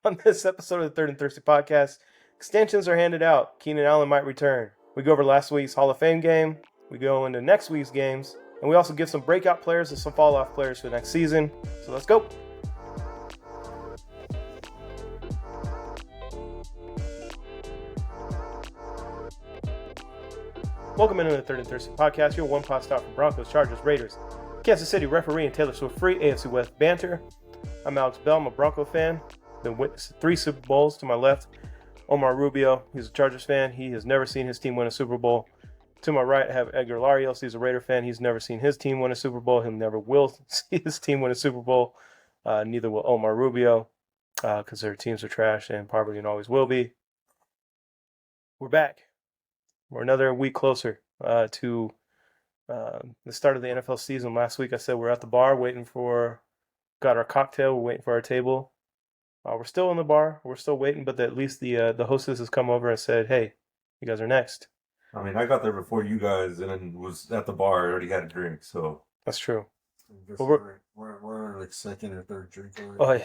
On this episode of the Third and Thirsty podcast, extensions are handed out. Keenan Allen might return. We go over last week's Hall of Fame game. We go into next week's games. And we also give some breakout players and some fall-off players for the next season. So let's go. Welcome into the Third and Thirsty podcast, your one-pot stop for Broncos, Chargers, Raiders, Kansas City referee, and Taylor Swift free AFC West banter. I'm Alex Bell. I'm a Bronco fan. Been witness to 3 Super Bowls. To my left, Omar Rubio. He's a Chargers fan. He has never seen his team win a Super Bowl. To my right, I have Edgar Larios. He's a Raider fan. He's never seen his team win a Super Bowl. He never will see his team win a Super Bowl. Neither will Omar Rubio because their teams are trash and probably always will be. We're back. We're another week closer to the start of the NFL season. Last week I said we're at the bar got our cocktail, we're waiting for our table. We're still in the bar, we're still waiting, but at least the hostess has come over and said, hey, you guys are next. I mean, I got there before you guys and then was at the bar. I already had a drink, so. That's true. Well, we're like second or third drink already.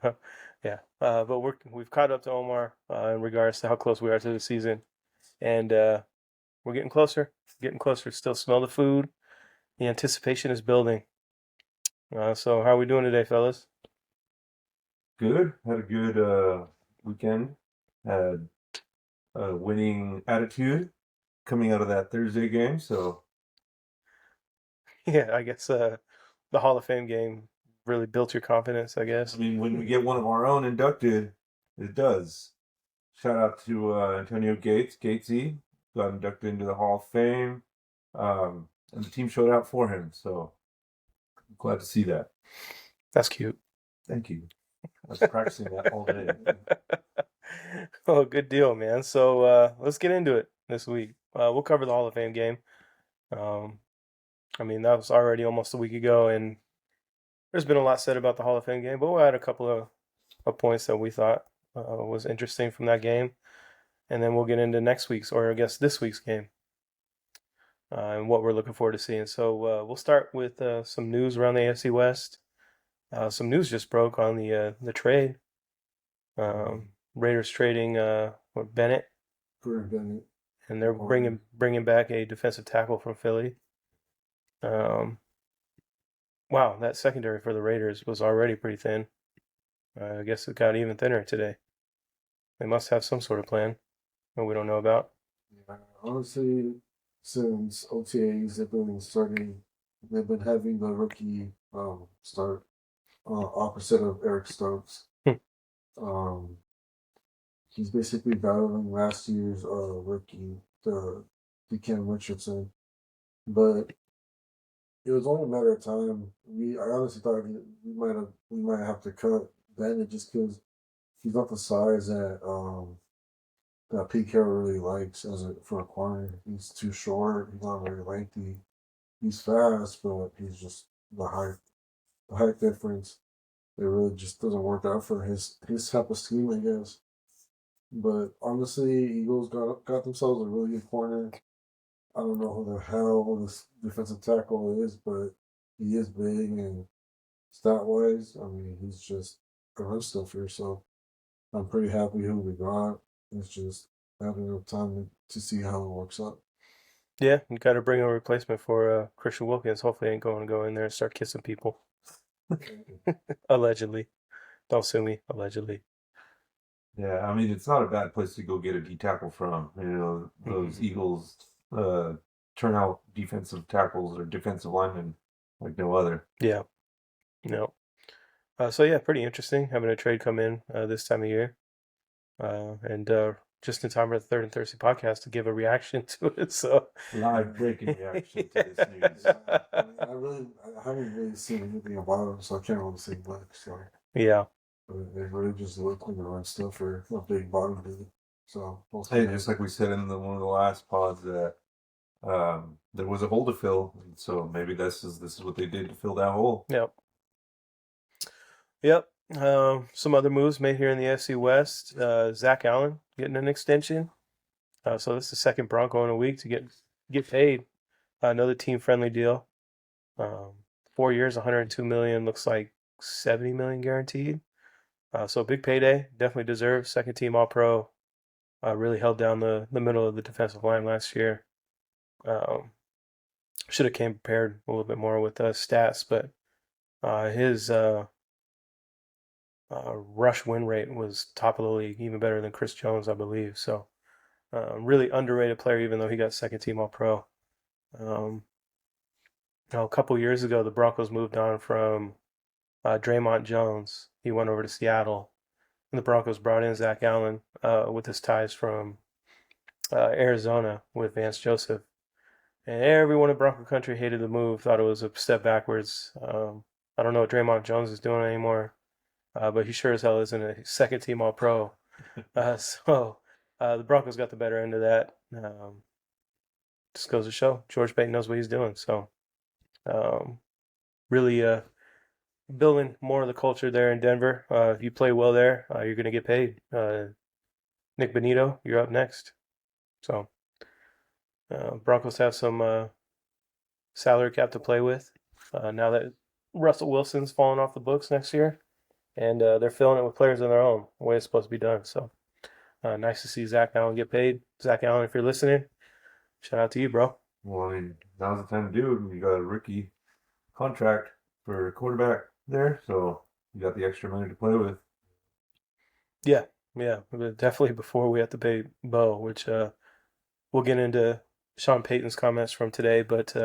Oh, yeah. But we've caught up to Omar in regards to how close we are to the season. And we're getting closer. Still smell the food. The anticipation is building. So how are we doing today, fellas? Good. Had a good weekend. Had a winning attitude coming out of that Thursday game, so. Yeah, I guess the Hall of Fame game really built your confidence, I guess. I mean, when we get one of our own inducted, it does. Shout out to Antonio Gatesy, got inducted into the Hall of Fame, and the team showed out for him, so I'm glad to see that. That's cute. Thank you. I was practicing that all day. Oh, good deal, man. So let's get into it this week. We'll cover the Hall of Fame game. I mean, that was already almost a week ago, and there's been a lot said about the Hall of Fame game, but we'll add a couple of points that we thought was interesting from that game. And then we'll get into next week's, or I guess this week's game, and what we're looking forward to seeing. So we'll start with some news around the AFC West. Some news just broke on the trade. Raiders trading Bennett. Bennett. And they're bringing back a defensive tackle from Philly. Wow, that secondary for the Raiders was already pretty thin. I guess it got even thinner today. They must have some sort of plan that we don't know about. Yeah, honestly, since OTAs they've been having the rookie start opposite of Eric Stokes. He's basically battling last year's rookie, the Ken Richardson, but it was only a matter of time. I honestly thought we might have to cut Bennett just because he's not the size that Pete Carroll really likes for a corner. He's too short. He's not very lengthy. He's fast, but he's just the height difference. It really just doesn't work out for his type of scheme, I guess. But honestly, Eagles got themselves a really good corner. I don't know who the hell this defensive tackle is, but he is big and stat-wise, I mean, he's just a run stuffer. So I'm pretty happy who we got. It's just having enough time to see how it works out. Yeah, you got to bring a replacement for Christian Wilkins. Hopefully, ain't going to go in there and start kissing people. Allegedly. Don't sue me. Allegedly. Yeah, I mean, it's not a bad place to go get a D tackle from. You know, those Eagles turn out defensive tackles or defensive linemen like no other. Yeah. No. So, yeah, pretty interesting having a trade come in this time of year. And just in time for the Third and Thirsty podcast to give a reaction to it. So live breaking reaction to this news. I haven't really seen anything about him, so I can't really say much. So yeah, but they really just look like a run stuffer, a big bottom dude. So hey, just like we said in one of the last pods that there was a hole to fill, and so maybe this is what they did to fill that hole. Yep. Some other moves made here in the AFC West. Zach Allen getting an extension. So this is the second Bronco in a week to get paid. Another team-friendly deal. 4 years, $102 million. Looks like $70 million guaranteed. So big payday, definitely deserved. Second team All Pro. Really held down the middle of the defensive line last year. Should have came prepared a little bit more with stats, but his rush win rate was top of the league, even better than Chris Jones, I believe. So really underrated player, even though he got second team All Pro. A couple years ago, the Broncos moved on from Draymond Jones. He went over to Seattle, and the Broncos brought in Zach Allen with his ties from Arizona with Vance Joseph. And everyone in Bronco country hated the move, thought it was a step backwards. I don't know what Draymond Jones is doing anymore, but he sure as hell isn't a second team All Pro. So the Broncos got the better end of that. Just goes to show George Payton knows what he's doing. So really building more of the culture there in Denver. If you play well there, you're going to get paid. Nick Benito, you're up next. So Broncos have some salary cap to play with now that Russell Wilson's falling off the books next year, and they're filling it with players of their own, the way it's supposed to be done. So nice to see Zach Allen get paid. Zach Allen, if you're listening, shout out to you, bro. Well, I mean, now's the time to do it. You got a rookie contract for a quarterback there, so you got the extra money to play with. Yeah, but definitely before we have to pay Bo, which we'll get into Sean Payton's comments from today, but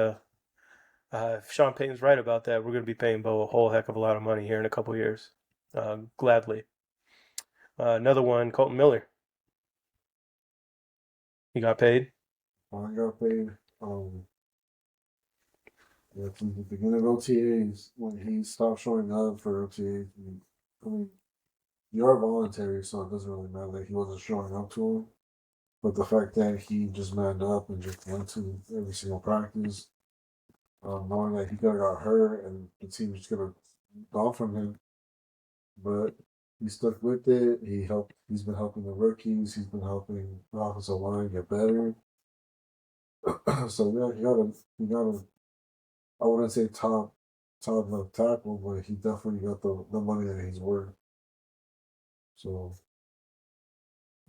if Sean Payton's right about that, we're going to be paying Bo a whole heck of a lot of money here in a couple years. Gladly. Another one, Colton Miller. He got paid. I got paid. From the beginning of OTAs, when he stopped showing up for OTAs, I mean, you are voluntary, so it doesn't really matter that he wasn't showing up to them. But the fact that he just manned up and just went to every single practice, knowing that he could have got hurt and the team was going to gone from him, but he stuck with it. He's been helping the rookies. He's been helping the offensive line get better. So yeah, he got a. I wouldn't say top left tackle, but he definitely got the money that he's worth. So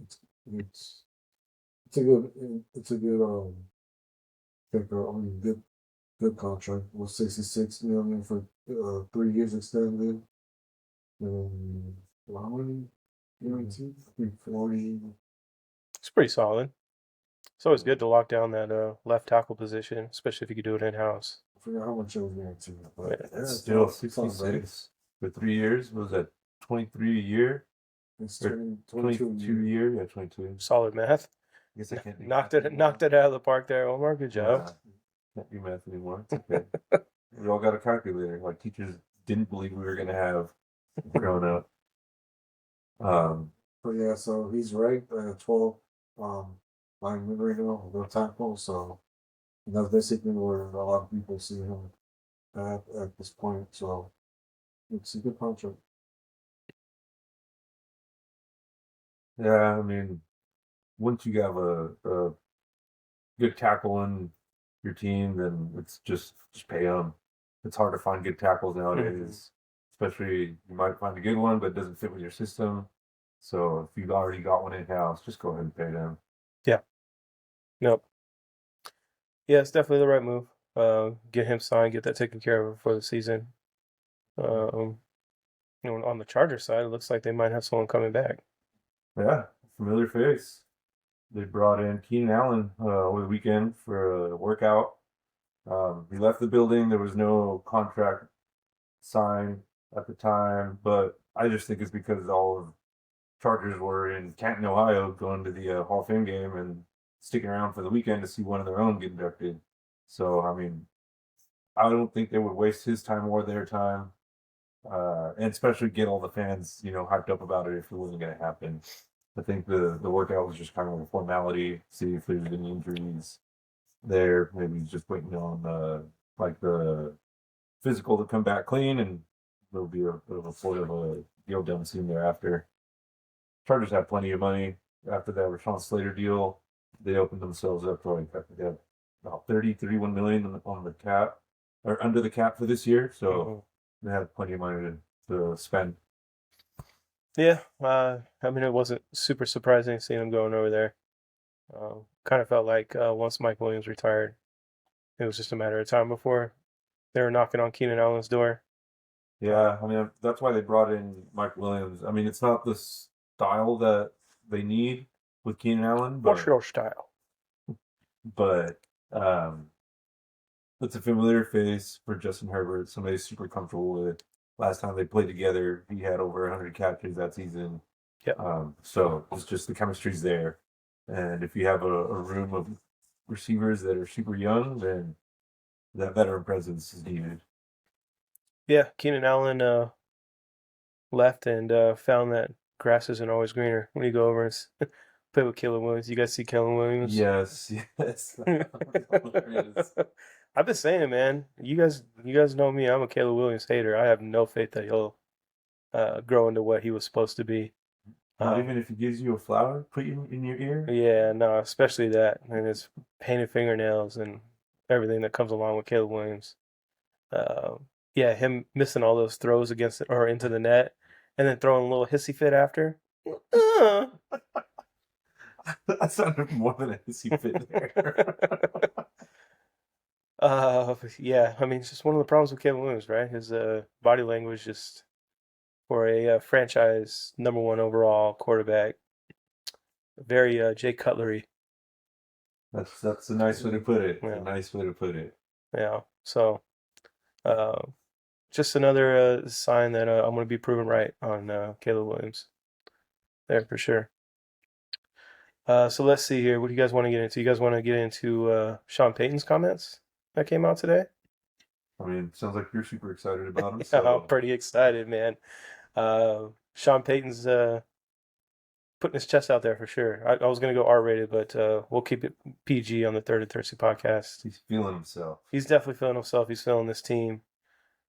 it's it's a good picker. I mean, good contract. Was 66 million for 3 years extended. How many guaranteed? I think 40. It's pretty solid. It's always good to lock down that left tackle position, especially if you could do it in house. I forgot how much it was guaranteed. But Yeah, That's still 66 for 3 years. Was that 23 a year? it's Or 22 22 a year? Yeah, 22. solid math. I guess I can't do Knocked math it out of the park there, Omar. Good job. Can't do math anymore. It's okay. We all got a calculator. Like teachers didn't believe we were gonna have growing up. But yeah, so he's ranked at 12 lineman right now, the tackle. So that's basically where a lot of people see him at this point. So it's a good contract. Yeah, I mean, once you have a good tackle on your team, then it's just pay them. It's hard to find good tackles nowadays, especially you might find a good one, but it doesn't fit with your system. So if you've already got one in house, just go ahead and pay them. Yeah. Nope. Yeah, it's definitely the right move. Get him signed, get that taken care of for the season. On the Charger side, it looks like they might have someone coming back. Yeah, familiar face. They brought in Keenan Allen over the weekend for a workout. He left the building. There was no contract signed at the time, but I just think it's because all of Chargers were in Canton, Ohio, going to the Hall of Fame game and sticking around for the weekend to see one of their own get inducted. So, I mean, I don't think they would waste his time or their time, and especially get all the fans, hyped up about it if it wasn't going to happen. I think the workout was just kind of a formality, see if there's any injuries there. Maybe he's just waiting on the physical to come back clean, and there'll be a bit of a sort of a deal done soon thereafter. Chargers have plenty of money after that Rashawn Slater deal. They opened themselves up to they have about 31 million on the cap or under the cap for this year, so they have plenty of money to spend. Yeah, I mean, it wasn't super surprising seeing him going over there. Kind of felt like once Mike Williams retired, it was just a matter of time before they were knocking on Keenan Allen's door. Yeah, I mean that's why they brought in Mike Williams. I mean, it's not the style that they need with Keenan Allen, What's your style? but um, it's a familiar face for Justin Herbert. Somebody he's super comfortable with. Last time they played together, he had over 100 catches that season. Yeah. So it's just the chemistry's there, and if you have a room of receivers that are super young, then that veteran presence is needed. Yeah, Keenan Allen left and found that grass isn't always greener when you go over and play with Caleb Williams. You guys see Caleb Williams? Yes, yes. Hilarious. I've been saying, man, you guys know me. I'm a Caleb Williams hater. I have no faith that he'll grow into what he was supposed to be. Not even if he gives you a flower, put you in your ear. Yeah, no, especially that and his painted fingernails and everything that comes along with Caleb Williams. Yeah, him missing all those throws against or into the net, and then throwing a little hissy fit after. That sounded more than a hissy fit there. Yeah, I mean, it's just one of the problems with Kevin Williams, right? His body language just for a franchise #1 overall quarterback, very Jay Cutlery. That's a nice way to put it. Yeah. A nice way to put it. Yeah, so just another sign that I'm going to be proven right on Caleb Williams there for sure. So let's see here. What do you guys want to get into? You guys want to get into Sean Payton's comments that came out today? I mean, it sounds like you're super excited about him. Yeah, So. I'm pretty excited, man. Sean Payton's putting his chest out there for sure. I was going to go R-rated, but we'll keep it PG on the Third and Thirsty podcast. He's feeling himself. He's definitely feeling himself. He's feeling this team.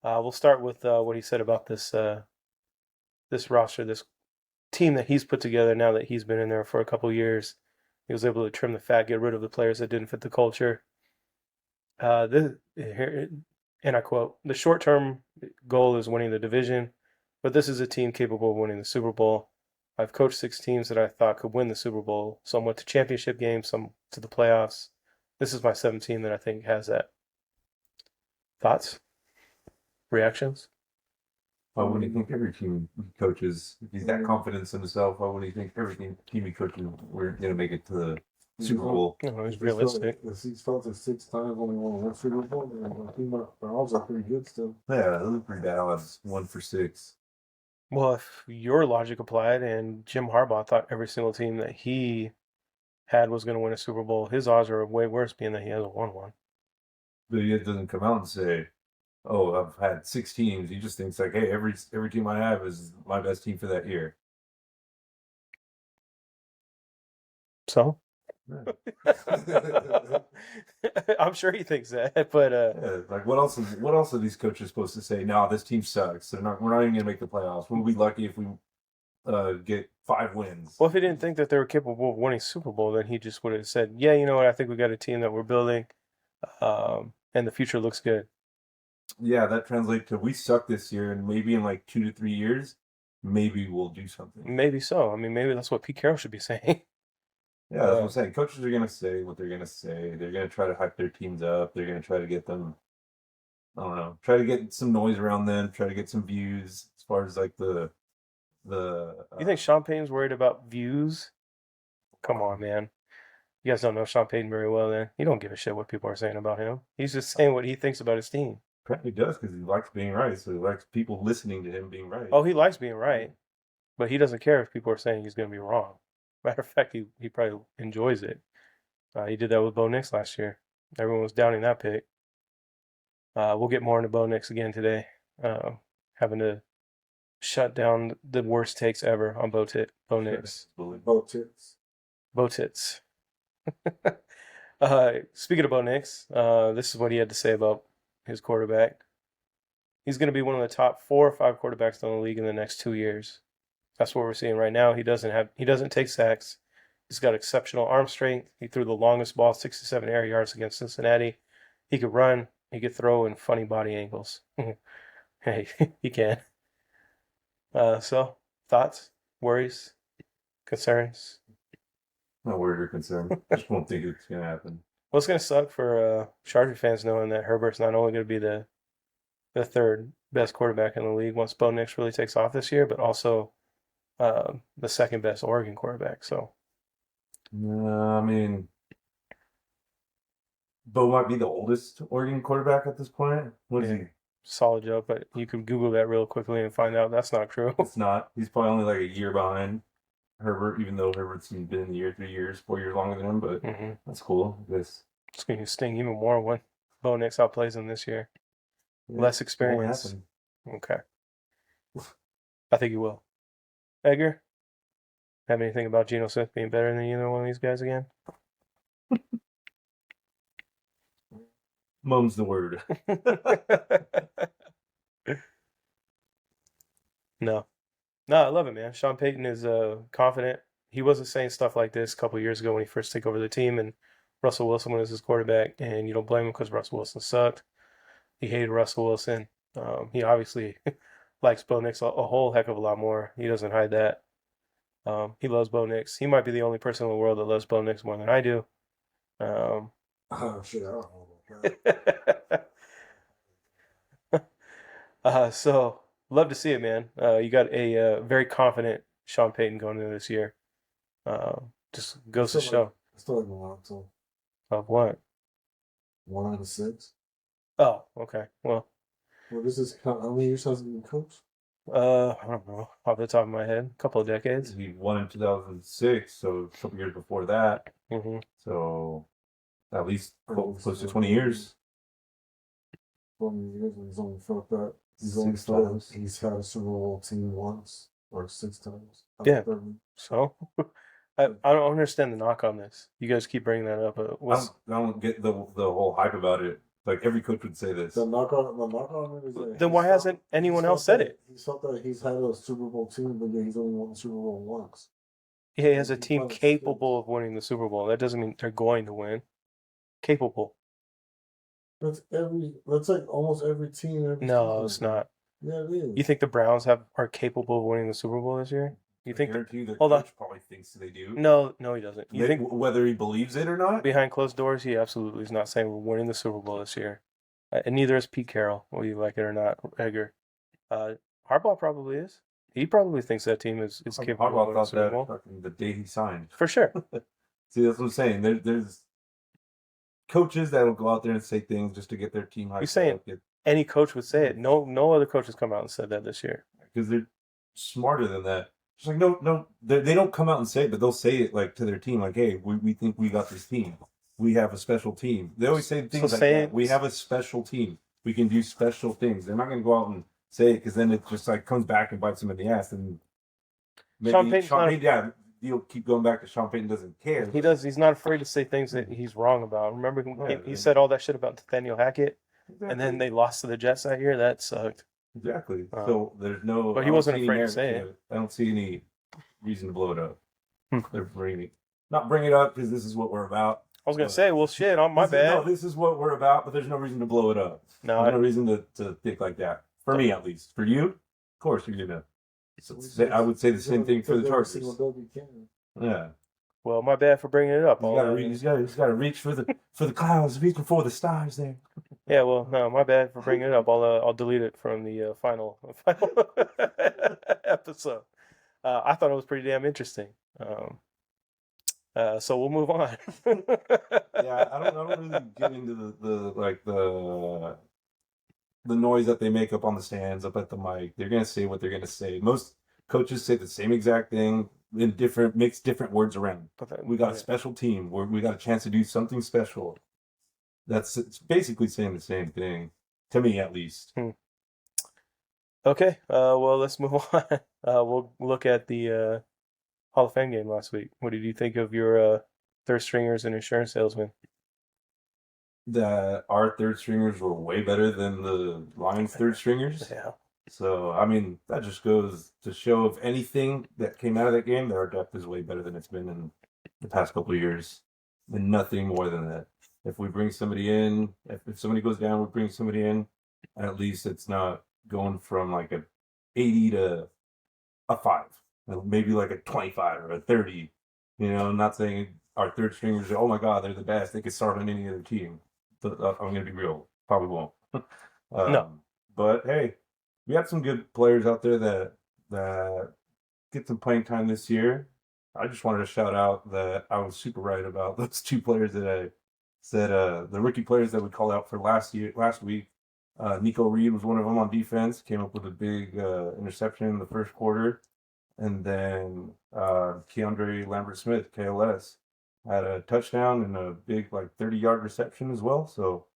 We'll start with what he said about this roster, this team that he's put together now that he's been in there for a couple years. He was able to trim the fat, get rid of the players that didn't fit the culture. And I quote, "The short-term goal is winning the division, but this is a team capable of winning the Super Bowl. I've coached 6 teams that I thought could win the Super Bowl. Some went to championship games, some to the playoffs. This is my 7th team that I think has that." Thoughts? Reactions? Why wouldn't he think every team he coaches, if he's that confident in himself, why wouldn't he think every team he coaches, we're going to make it to the Super Bowl? No, he's realistic. He's felt it 6 times, only won 1 Super Bowl. The odds are pretty good still. Yeah, those are pretty bad odds. 1 for 6. Well, if your logic applied and Jim Harbaugh thought every single team that he had was going to win a Super Bowl, his odds are way worse being that he hasn't won one. But he doesn't come out and say, "Oh, I've had 6 teams." He just thinks like, "Hey, every team I have is my best team for that year." So? Yeah. I'm sure he thinks that, but Yeah, like what else are these coaches supposed to say? No, this team sucks. We're not even gonna make the playoffs. We'll be lucky if we get 5 wins. well, if he didn't think that they were capable of winning Super Bowl, then he just would have said, "Yeah, you know what? I think we got a team that we're building, and the future looks good." Yeah, that translates to we suck this year, and maybe in like 2 to 3 years, maybe we'll do something. Maybe so. I mean, maybe that's what Pete Carroll should be saying. Yeah, that's what I'm saying. Coaches are gonna say what they're gonna say. They're gonna try to hype their teams up. They're gonna try to get them, I don't know, try to get some noise around them. Try to get some views as far as like the. You think Sean Payton's worried about views? Come on, man. You guys don't know Sean Payton very well, then. He don't give a shit what people are saying about him. He's just saying what he thinks about his team. Probably does because he likes being right. So he likes people listening to him being right. Oh, he likes being right, but he doesn't care if people are saying he's going to be wrong. Matter of fact, he probably enjoys it. He did that with Bo Nix last year. Everyone was downing that pick. We'll get more into Bo Nix again today. Having to shut down the worst takes ever on Bo Nix. Bo Tits. Bo Tits. Speaking of Bo Nix, this is what he had to say about his quarterback. He's going to be one of the top 4 or 5 quarterbacks in the league in the next 2 years. That's what we're seeing right now. He doesn't take sacks. He's got exceptional arm strength. He threw the longest ball, 67 air yards against Cincinnati. He could run. He could throw in funny body angles. Hey, he can. So, thoughts? Worries? Concerns? Not worried or concerned. Just won't think it's gonna happen. Well, it's going to suck for Charger fans knowing that Herbert's not only going to be the third best quarterback in the league once Bo Nix really takes off this year, but also the second best Oregon quarterback. So, I mean, Bo might be the oldest Oregon quarterback at this point. What is he? solid joke, but you can Google that real quickly and find out that's not true. It's not. He's probably only like a year behind Herbert, even though Herbert's been in the year 3 years, 4 years longer than him. But that's cool. This It's going to sting even more when Bo Nix outplays him this year. Less experience. Okay. I think he will. Edgar, have anything about Geno Smith being better than either one of these guys again? Mum's the word. No, I love it, man. Sean Payton is confident. He wasn't saying stuff like this a couple years ago when he first took over the team, and Russell Wilson was his quarterback, and you don't blame him because Russell Wilson sucked. He hated Russell Wilson. He obviously likes Bo Nix a whole heck of a lot more. He doesn't hide that. He loves Bo Nix. He might be the only person in the world that loves Bo Nix more than I do. Oh shit! I don't know about that. So love to see it, man. You got a very confident Sean Payton going into this year. Just goes to show. I still like Milano. Of what? 1 out of 6. Oh, okay. Well, This is how many years has he been coach? I don't know off the top of my head. A couple of decades. He won in 2006, so a couple years before that. Mm-hmm. So at least close to 20 years. 20 years, and he's only felt that. He's had a Super Bowl team once or 6 times. Yeah. So I don't understand the knock on this. You guys keep bringing that up. I don't get the whole hype about it. Like every coach would say this. The knock on it is that then why hasn't anyone else said it? He felt that he's had a Super Bowl team, but he's only won the Super Bowl once. He has a team capable of winning the Super Bowl. That doesn't mean they're going to win. Capable. That's like almost every team. No, it's not. Yeah, it is. You think the Browns are capable of winning the Super Bowl this year? You think? The hold coach on. probably thinks they do. No, he doesn't. You think whether he believes it or not? Behind closed doors, he absolutely is not saying we're winning the Super Bowl this year, and neither is Pete Carroll, whether you like it or not, Edgar. Harbaugh probably is. He probably thinks that team is capable of winning the Super Bowl. The day he signed. For sure. See, that's what I'm saying. There's coaches that will go out there and say things just to get their team hyped. You're saying any coach would say it. No other coach has come out and said that this year. Because they're smarter than that. Just like no, they don't come out and say it, but they'll say it like to their team, like, "Hey, we think we got this team. We have a special team." They always say things like that. We have a special team. We can do special things. They're not going to go out and say it because then it just like comes back and bites them in the ass. And maybe Sean Payton, you'll keep going back to Sean Payton doesn't care. He does. He's not afraid to say things that he's wrong about. Remember, he said all that shit about Nathaniel Hackett, and then they lost to the Jets that year. That sucked. Exactly. So there's no. But he wasn't afraid to say it. I don't see any reason to blow it up. They're not bring it up because this is what we're about. I was gonna say, well, shit, on my bad. No, this is what we're about, but there's no reason to blow it up. No, there's no reason to think like that. For me, at least. For you, of course, you're gonna. I would say the same thing for the Chargers. Yeah. Well, my bad for bringing it up. He's got to reach for the clouds, reach for the stars there. Yeah, well, no, my bad for bringing it up. I'll delete it from the final episode. I thought it was pretty damn interesting. So we'll move on. Yeah, I don't really get into the noise that they make up on the stands, up at the mic. They're gonna say what they're gonna say. Most coaches say the same exact thing in mix different words around. We got a special team where we got a chance to do something special. It's basically saying the same thing, to me at least. Okay, well, let's move on. We'll look at the Hall of Fame game last week. What did you think of your third stringers and insurance salesmen? That our third stringers were way better than the Lions' third stringers. Yeah. So, I mean, that just goes to show if anything that came out of that game, that our depth is way better than it's been in the past couple of years. And nothing more than that. If we bring somebody in, if somebody goes down, we bring somebody in, at least it's not going from like a 80 to a 5. maybe like a 25 or a 30. You know, I'm not saying our third stringers, oh my God, they're the best. They could start on any other team. But I'm going to be real. Probably won't. No. But hey, we had some good players out there that get some playing time this year. I just wanted to shout out that I was super right about those two players that I said, the rookie players that we called out for last week. Nico Reed was one of them on defense, came up with a big interception in the first quarter. And then Keandre Lambert-Smith, KLS, had a touchdown and a big 30-yard reception as well. So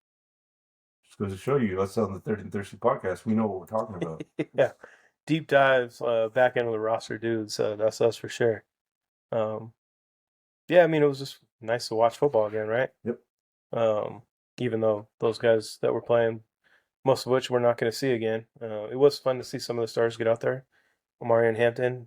just goes to show you, us on the Third and Thirsty podcast, we know what we're talking about. Yeah. Deep dives back into the roster dudes. That's us for sure. Yeah, I mean, it was just nice to watch football again, right? Yep. Even though those guys that were playing, most of which we're not going to see again, it was fun to see some of the stars get out there. Omarion Hampton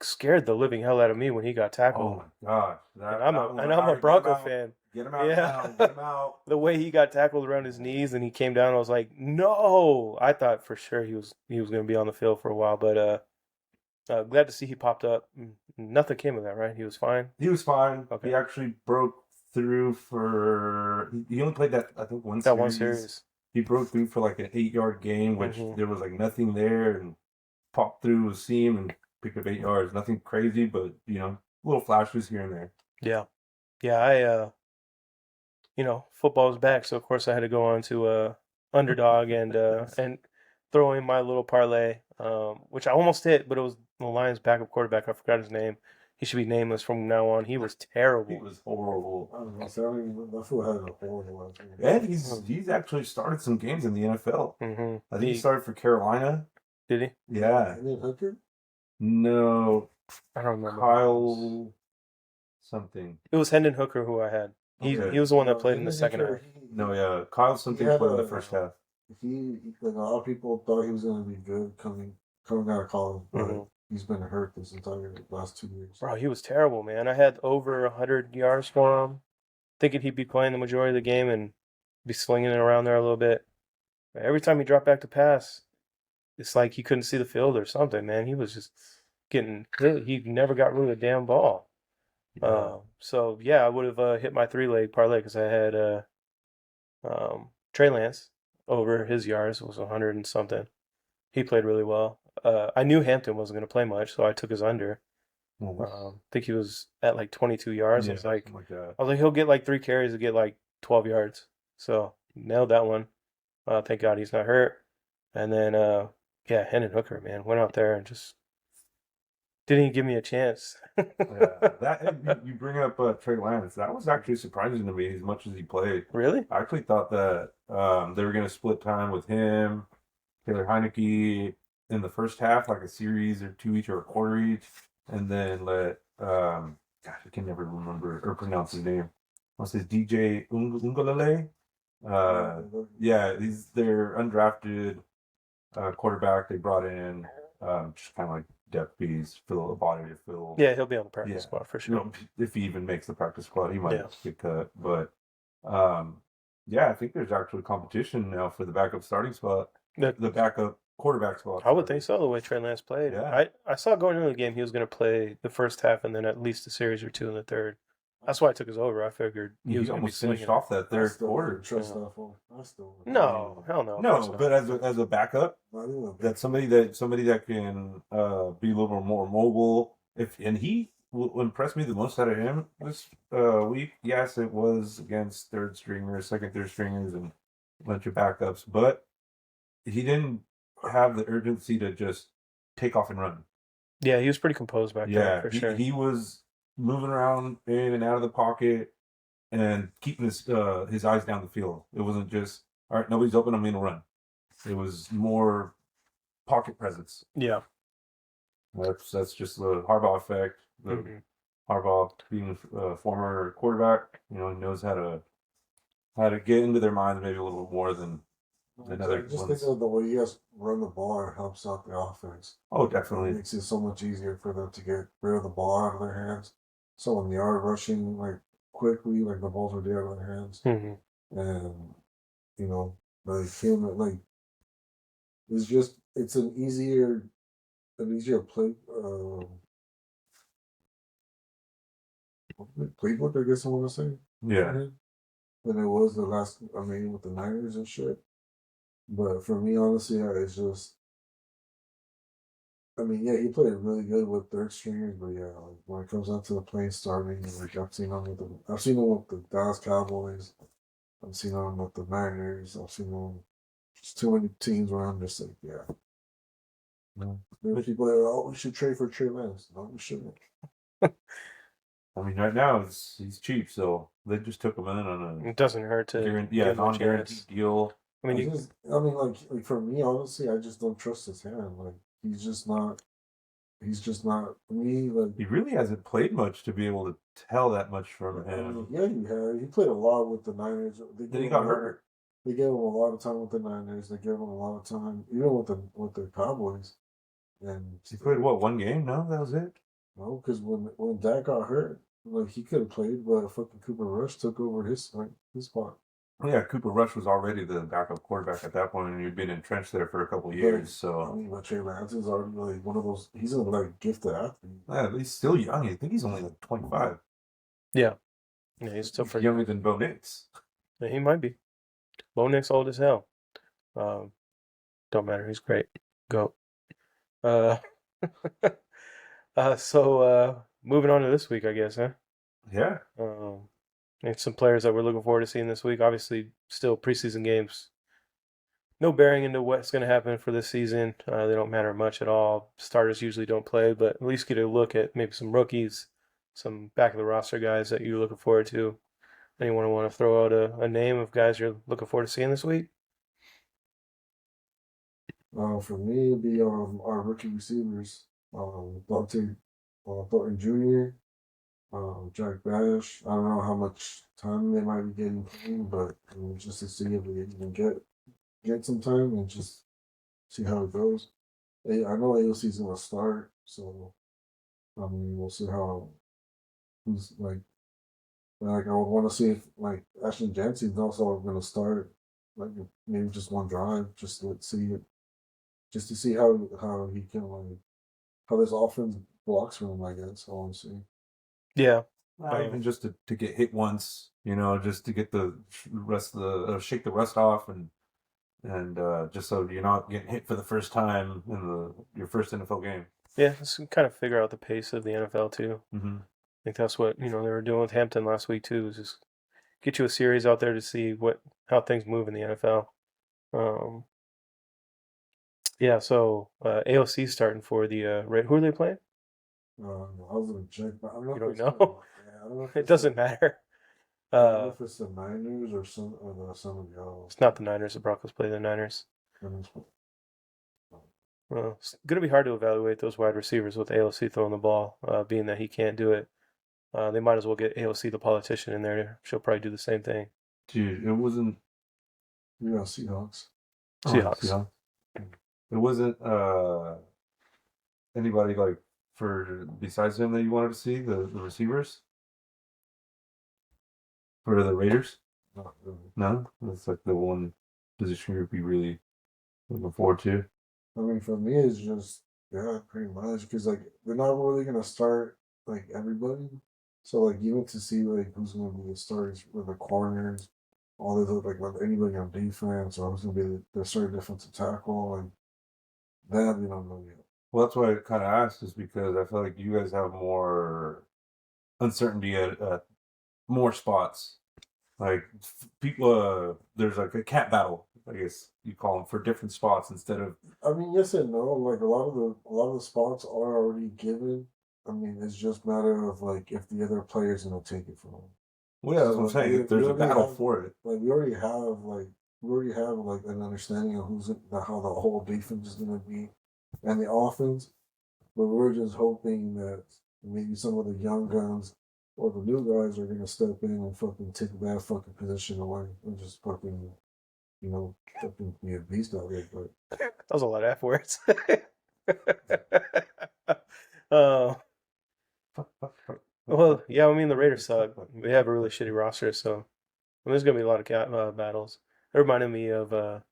scared the living hell out of me when he got tackled. Oh my gosh! I'm a Bronco fan. Get him out now! Get him out! The way he got tackled around his knees and he came down, I was like, no! I thought for sure he was going to be on the field for a while, but glad to see he popped up. Nothing came of that, right? He was fine. He was fine. Okay. He actually broke through for. He only played that, I think, one series. He broke through for like an 8-yard gain, which there was like nothing there, and popped through a seam and picked up 8 yards. Nothing crazy, but little flashes here and there. Yeah. Football's back, so of course I had to go on to underdog and throw in my little parlay, which I almost hit, but it was the Lions' backup quarterback. I forgot his name. He should be nameless from now on. He was terrible. He was horrible. I don't know. That fool had a horrible. And he's actually started some games in the NFL. Mm-hmm. I think he started for Carolina. Did he? Yeah. Hendon Hooker? No. I don't remember. Kyle something. It was Hendon Hooker who I had. He was the one that played in the second half. No, yeah. Kyle something played in the first half. A lot of people thought he was going to be good coming out of college, but he's been hurt this entire last 2 years. Bro, he was terrible, man. I had over 100 yards for him, thinking he'd be playing the majority of the game and be slinging it around there a little bit. But every time he dropped back to pass, it's like he couldn't see the field or something, man. He was just getting hit. He never got rid of the damn ball. So, yeah, I would have hit my 3-leg parlay because I had Trey Lance over his yards. It was 100 and something. He played really well. I knew Hampton wasn't going to play much, so I took his under. I think he was at like 22 yards. Yeah, I was like, he'll get like 3 carries to get like 12 yards. So nailed that one. Thank God he's not hurt. And then, Hendon Hooker, man, went out there and just didn't even give me a chance. You bring up Trey Lance. That was actually surprising to me as much as he played. Really? I actually thought that they were going to split time with him, Taylor Heineke in the first half, like a series or 2 each or a quarter each, and then let I can never remember or pronounce his name. What's his DJ Ungalale? He's their undrafted quarterback they brought in, just kind of like depth piece, fill a body to fill. Yeah, he'll be on the practice squad for sure. If he even makes the practice squad, he might get cut. But I think there's actually competition now for the backup starting spot, the backup quarterback spot. I would think so, the way Trey Lance played. Yeah. I saw going into the game he was going to play the first half and then at least a series or two in the third. That's why I took his over. I figured he was almost finished off that third quarter. No, hell no. No, but as a backup, that's somebody that can be a little more mobile. He will impress me the most out of him this week. Yes, it was against third stringers, second, third stringers, and a bunch of backups, but he didn't have the urgency to just take off and run. Yeah, he was pretty composed back there for sure. He was moving around in and out of the pocket and keeping his eyes down the field. It wasn't just, all right, nobody's open, I'm going to run. It was more pocket presence. Yeah. That's just the Harbaugh effect. Harbaugh being a former quarterback, he knows how to get into their minds maybe a little bit more than other ones. Just think of the way you guys run the ball helps out the offense. Oh, definitely. It makes it so much easier for them to get rid of the ball out of their hands. So when they are rushing quickly, the balls are there out of their hands, and it's an easier an easier playbook, I guess I want to say. Yeah. Than it was the last. I mean, with the Niners and shit. But for me, honestly, it's just. I mean, yeah, he played really good with third stringers, but yeah, like when it comes down to the playing starting, like I've seen him with the Dallas Cowboys, I've seen him with the Niners, I've seen him just too many teams where I'm just like, yeah. No. There's people that are, oh, we should trade for Trey Lance. No, we shouldn't. I mean, right now he's cheap, so they just took him in on It doesn't hurt to non-guaranteed deal. I mean, like for me, honestly, I just don't trust his hand. Like he's just not. He's just not me. Like he really hasn't played much to be able to tell that much from him. I mean, yeah, he had. He played a lot with the Niners. Then he got hurt. They gave him a lot of time with the Niners. They gave him a lot of time, even with the Cowboys. And he played what, one game? No, that was it. No, because when Dak got hurt, like he could have played, but fucking Cooper Rush took over his spot. Yeah, Cooper Rush was already the backup quarterback at that point, and he'd been entrenched there for a couple of years. So I mean, but Trey Lance is already like one of those. He's a like gifted athlete. Yeah, but he's still young. I think he's only like 25. Yeah, he's still pretty younger than Bo Nix. Yeah, he might be. Bo Nix old as hell. Don't matter. He's great. Go. So moving on to this week, I guess, huh? Yeah. And some players that we're looking forward to seeing this week. Obviously, still preseason games. No bearing into what's going to happen for this season. They don't matter much at all. Starters usually don't play, but at least get a look at maybe some rookies, some back of the roster guys that you're looking forward to. Anyone want to throw out a name of guys you're looking forward to seeing this week? For me, it'd be our rookie receivers, Dante Thornton Jr., Jack Bash. I don't know how much time they might be getting playing, but just to see if we can get some time and just see how it goes. I know AOC's gonna start, so I mean we'll see how who's like I would want to see if like Ashton Jansen's also gonna start, like maybe just one drive, just to see it, just to see how he can like how this offense blocks for him. I guess I want to see. Yeah. Even just to get hit once, just to get the rest of the shake the rust off, and just so you're not getting hit for the first time in your first NFL game. Yeah, just kind of figure out the pace of the NFL too. Mm-hmm. I think that's what they were doing with Hampton last week too. Is just get you a series out there to see how things move in the NFL. Yeah, so AOC starting for the who are they playing? I was gonna check, but I don't know. You don't know? Yeah, I don't know if it doesn't matter. I don't know if it's the Niners or somebody else. It's not the Niners. The Broncos play the Niners. Well, it's going to be hard to evaluate those wide receivers with AOC throwing the ball, being that he can't do it. They might as well get AOC, the politician, in there. She'll probably do the same thing. Dude, it wasn't. Yeah, Seahawks. Seahawks. It wasn't anybody like besides him that you wanted to see the receivers for the Raiders. Not really. No, that's like the one position group you really looking forward to. I mean, for me, it's just pretty much because like they're not really gonna start like everybody. So like even to see like who's gonna be the starters with the corners, all this like anybody on defense or who's gonna be the starting defensive tackle, and that we don't know yet. Well, that's why I kind of asked, is because I feel like you guys have more uncertainty at more spots. Like people, there's like a cat battle, I guess you call them, for different spots instead of. I mean, yes and no. Like a lot of the spots are already given. I mean, it's just a matter of like if the other player's gonna take it from them. Well, yeah, that's what I'm saying. There's a battle for it. Like we already have an understanding of how the whole defense is gonna be and the offense, but we're just hoping that maybe some of the young guns or the new guys are gonna step in and fucking take that fucking position away and just fucking, fucking be a beast out there. But that was a lot of F words. Well, yeah, I mean the Raiders suck. They have a really shitty roster, so there's gonna be a lot of battles. It reminded me of you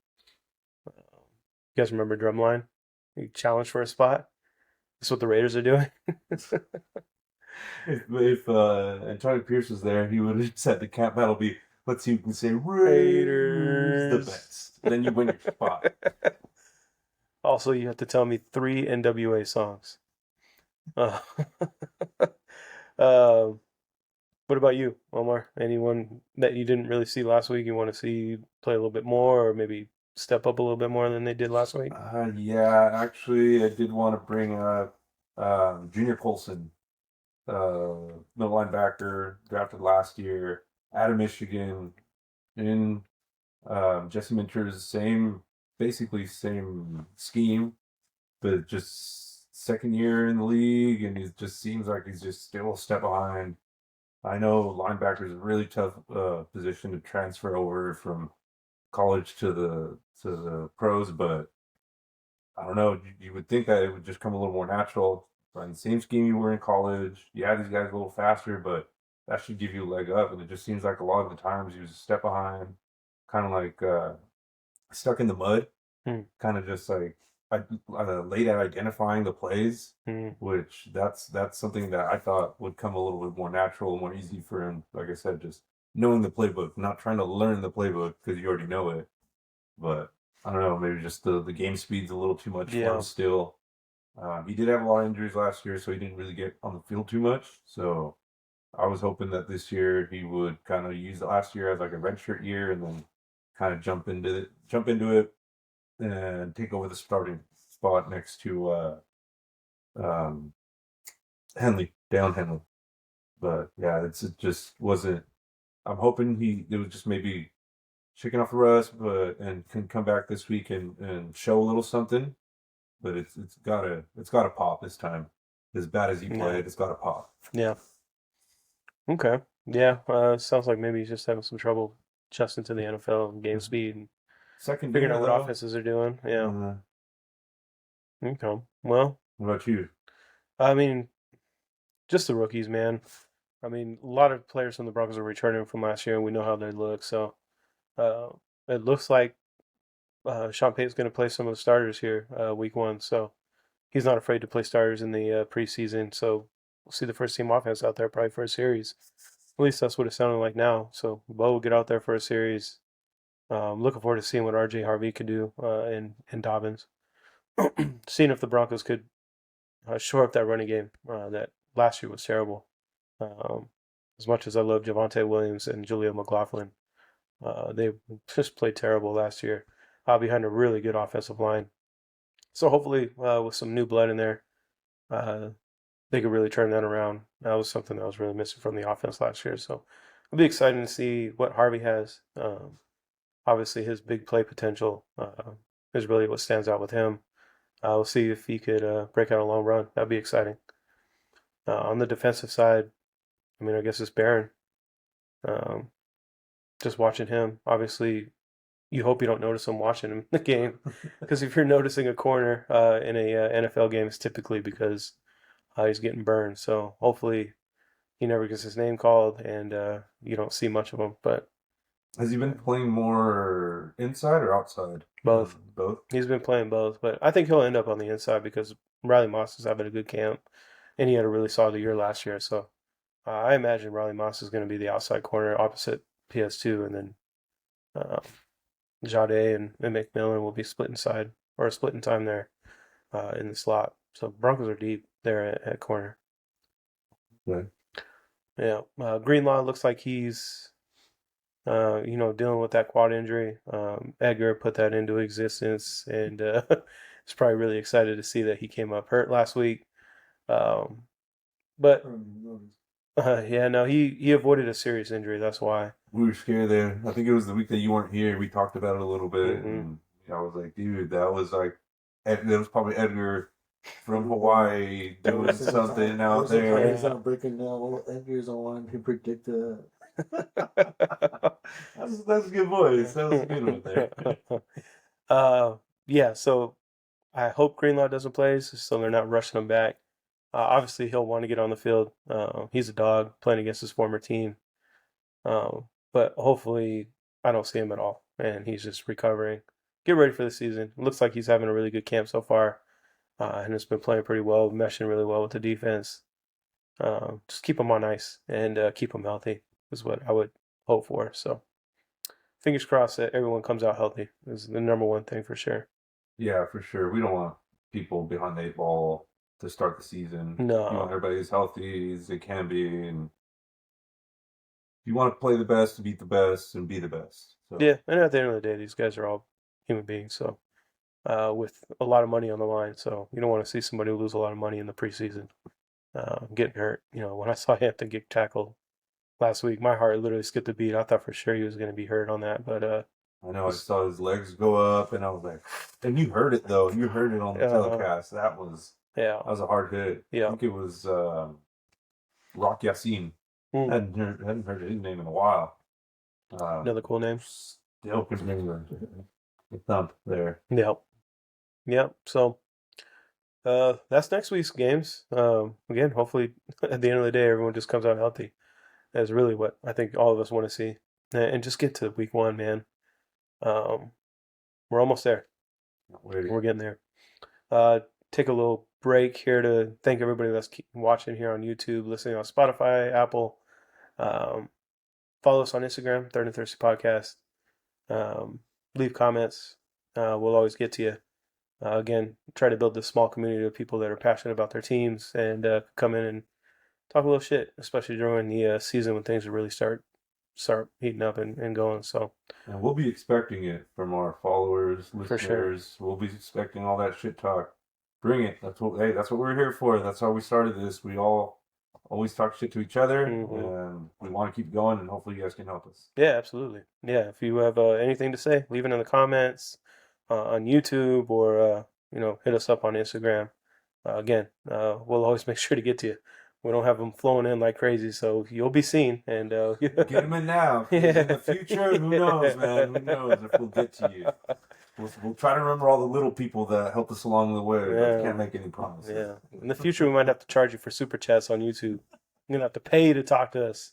guys remember Drumline? He challenged for a spot. That's what the Raiders are doing. If Antonio Pierce was there, he would have said the camp battle be, let's see who can say Raiders the Raiders. best. Then you win your spot. Also, you have to tell me 3 NWA songs. Uh, um, what about you, Omar? Anyone that you didn't really see last week you want to see play a little bit more, or maybe step up a little bit more than they did last week? Yeah, actually, I did want to bring up Junior Colson, middle linebacker, drafted last year out of Michigan. In Jesse Minter's basically same scheme, but just second year in the league, and he just seems like he's just still a step behind. I know linebacker is a really tough position to transfer over from college to the pros, but I don't know. You would think that it would just come a little more natural. Run the same scheme you were in college. Yeah, these guys a little faster, but that should give you a leg up. And it just seems like a lot of the times he was a step behind, kind of like stuck in the mud, Hmm. kind of just like late at identifying the plays, which that's something that I thought would come a little bit more natural, more easy for him. Like I said, just knowing the playbook, not trying to learn the playbook because you already know it. But I don't know, maybe just the game speed's a little too much for Yeah. him still. He did have a lot of injuries last year, so he didn't really get on the field too much. So I was hoping that this year he would kind of use the last year as like a redshirt year and then kind of jump into it and take over the starting spot next to um, Dalen Henley. But yeah, it just wasn't. I'm hoping it was just maybe shaking off the rust, but and can come back this week and show a little something. But it's gotta pop this time. As bad as he played, it's gotta pop. Yeah. Okay. Yeah. Sounds like maybe he's just having some trouble adjusting to the NFL and game speed and Second figuring year out what though. offenses are doing. Yeah. Uh, Okay. Well, what about you? I mean, just the rookies, man. I mean, a lot of players from the Broncos are returning from last year, and we know how they look. So uh, it looks like Sean Payton's going to play some of the starters here week 1. So he's not afraid to play starters in the preseason. So we'll see the first team offense out there probably for a series. At least that's what it sounded like now. So Bo will get out there for a series. Looking forward to seeing what RJ Harvey could do in Dobbins. Seeing if the Broncos could shore up that running game that last year was terrible. Um, as much as I love Javonte Williams and Julio McLaughlin, they just played terrible last year behind a really good offensive line. So hopefully, with some new blood in there, uh, they could really turn that around. That was something that was really missing from the offense last year. So it'll be exciting to see what Harvey has. Obviously, his big play potential is really what stands out with him. We'll see if he could break out a long run. That'd be exciting. On the defensive side, I mean, I guess it's Barron. Um, just watching him, obviously, you hope you don't notice him watching him in the game, because if you're noticing a corner in a NFL game, it's typically because he's getting burned. So hopefully, he never gets his name called, and you don't see much of him. But Has he been playing more inside or outside? both, Both. he's been playing both. But I think he'll end up on the inside because Riley Moss is having a good camp, and he had a really solid year last year. So I imagine Riley Moss is going to be the outside corner opposite PS2, and then uh, Jade and McMillan will be split inside or split in time there in the slot. So Broncos are deep there at corner. Right. Yeah, Greenlaw looks like he's dealing with that quad injury. Edgar put that into existence, and was probably really excited to see that he came up hurt last week. Um, but yeah, no, he avoided a serious injury. That's why. We were scared there. I think it was the week that you weren't here. We talked about it a little bit, Mm-hmm. and I was like, dude, that was probably Edgar from Hawaii doing something out there. He's not breaking down all Edgar's online can predict that. That's a good voice. That was a good one there. Yeah, so I hope Greenlaw doesn't play, so they're not rushing him back. Obviously, he'll want to get on the field. He's a dog playing against his former team. But hopefully, I don't see him at all, and he's just recovering. Get ready for the season. It looks like he's having a really good camp so far. and it's been playing pretty well, meshing really well with the defense. Just keep them on ice and keep them healthy is what I would hope for. So fingers crossed that everyone comes out healthy is the number one thing for sure. Yeah, for sure. We don't want people behind the eight ball to start the season. You want No, everybody as healthy as they can be, and you want to play the best to beat the best and be the best. So yeah, and at the end of the day, these guys are all human beings, so with a lot of money on the line, so you don't want to see somebody lose a lot of money in the preseason, getting hurt. When I saw Hampton get tackled last week, my heart literally skipped a beat. I thought for sure he was going to be hurt on that, but I know I saw his legs go up, and I was like, and you heard it though. You heard it on the telecast. That was yeah, a hard hit. I yeah. think it was Rock Yassin. Mm. Hadn't heard his name in a while. Another cool name. Still can remember the thump there. Yep, yep. So that's next week's games. Again, hopefully at the end of the day, everyone just comes out healthy. That's really what I think all of us want to see, and just get to week 1, man. We're almost there. We're getting there. Take a little break here to thank everybody that's watching here on YouTube, listening on Spotify, Apple. Follow us on Instagram, Third and Thirsty Podcast. Leave comments. We'll always get to you. Again, try to build this small community of people that are passionate about their teams and come in and talk a little shit, especially during the season when things really start heating up and going. So, and we'll be expecting it from our followers, listeners. For sure. We'll be expecting all that shit talk. Bring it. That's what we're here for. That's how we started this. We all always talk shit to each other, and we want to keep going, and hopefully you guys can help us. Yeah, absolutely. Yeah, if you have anything to say, leave it in the comments on YouTube or hit us up on Instagram. Again, we'll always make sure to get to you. We don't have them flowing in like crazy, so you'll be seen. And get them in now. Yeah. In the future, who knows, man? Who knows if we'll get to you? We'll try to remember all the little people that helped us along the way, but can't make any promises. Yeah. In the future, we might have to charge you for super chats on YouTube. You're going to have to pay to talk to us.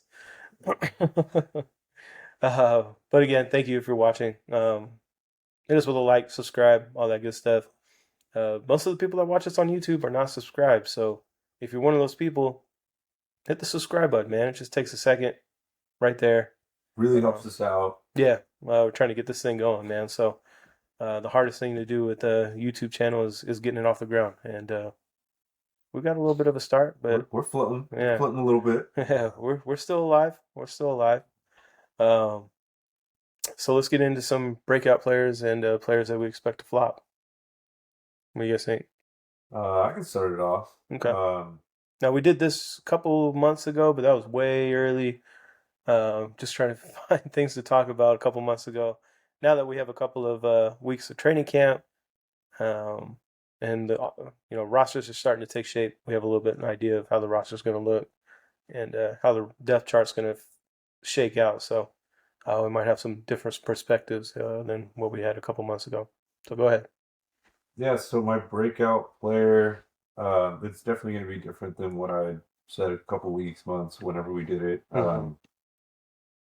But again, thank you for watching. Hit us with a like, subscribe, all that good stuff. Most of the people that watch us on YouTube are not subscribed, so if you're one of those people, hit the subscribe button, man. It just takes a second right there. Really helps us out. Yeah, we're trying to get this thing going, man. So the hardest thing to do with the YouTube channel is getting it off the ground. And we got a little bit of a start, but we're floating. Yeah. Floating a little bit. Yeah, we're still alive. We're still alive. So let's get into some breakout players and players that we expect to flop. What do you guys think? I can start it off. Okay. Now we did this a couple months ago, but that was way early. Just trying to find things to talk about a couple months ago. Now that we have a couple of weeks of training camp, and the rosters are starting to take shape, we have a little bit an idea of how the roster is going to look and how the depth chart's going to shake out. So we might have some different perspectives than what we had a couple months ago. So go ahead. Yeah, so my breakout player, it's definitely going to be different than what I said a couple weeks, months, whenever we did it.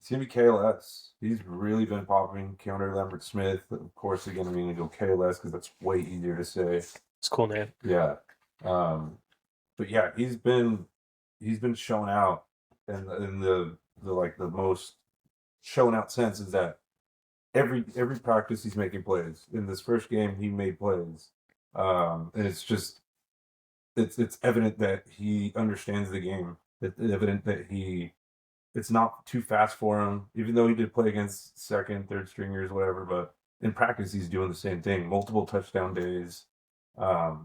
It's going to be KLS. He's really been popping. Keanu Lambert-Smith, of course, again, I'm going to go KLS because that's way easier to say. It's a cool name. Yeah. But yeah, he's been shown out, and in the most shown out sense is that every practice he's making plays. In this first game, he made plays, and it's evident that he understands the game. It's evident that it's not too fast for him, even though he did play against second, third stringers, whatever. But in practice, he's doing the same thing. Multiple touchdown days,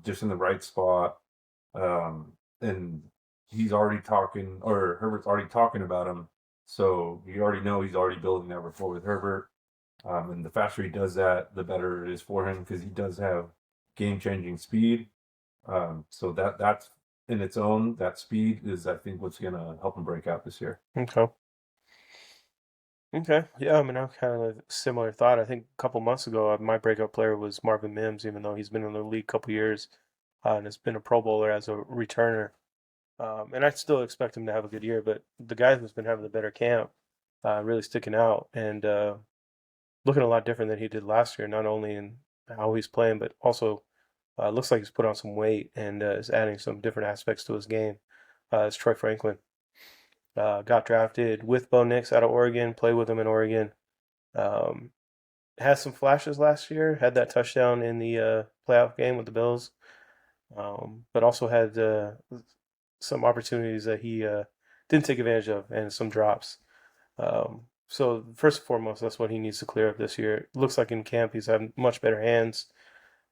just in the right spot, and he's already talking, or Herbert's already talking about him. So you already know he's already building that rapport with Herbert. And the faster he does that, the better it is for him because he does have game-changing speed. So that's in its own, that speed is, I think, what's going to help him break out this year. Okay. Yeah, I mean, I'm kind of a similar thought. I think a couple months ago, my breakout player was Marvin Mims, even though he's been in the league a couple years and has been a Pro Bowler as a returner. And I still expect him to have a good year, but the guy who's been having the better camp, really sticking out and looking a lot different than he did last year, not only in how he's playing, but also looks like he's put on some weight and is adding some different aspects to his game. It's Troy Franklin. Got drafted with Bo Nix out of Oregon, played with him in Oregon. Um, had some flashes last year, had that touchdown in the playoff game with the Bills, but also had some opportunities that he didn't take advantage of and some drops. So first and foremost, that's what he needs to clear up this year. It looks like in camp he's had much better hands,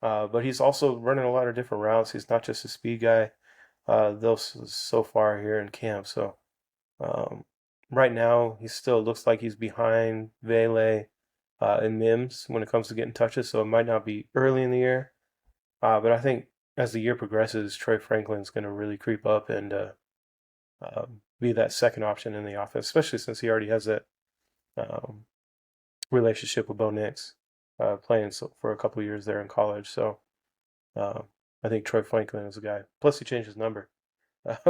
but he's also running a lot of different routes. He's not just a speed guy, those so far here in camp. So um, right now, he still looks like he's behind Vele and Mims when it comes to getting touches. So it might not be early in the year, but I think as the year progresses, Troy Franklin's going to really creep up and be that second option in the offense, especially since he already has that um, relationship with Bo Nix, playing for a couple of years there in college. So I think Troy Franklin is a guy. Plus, he changed his number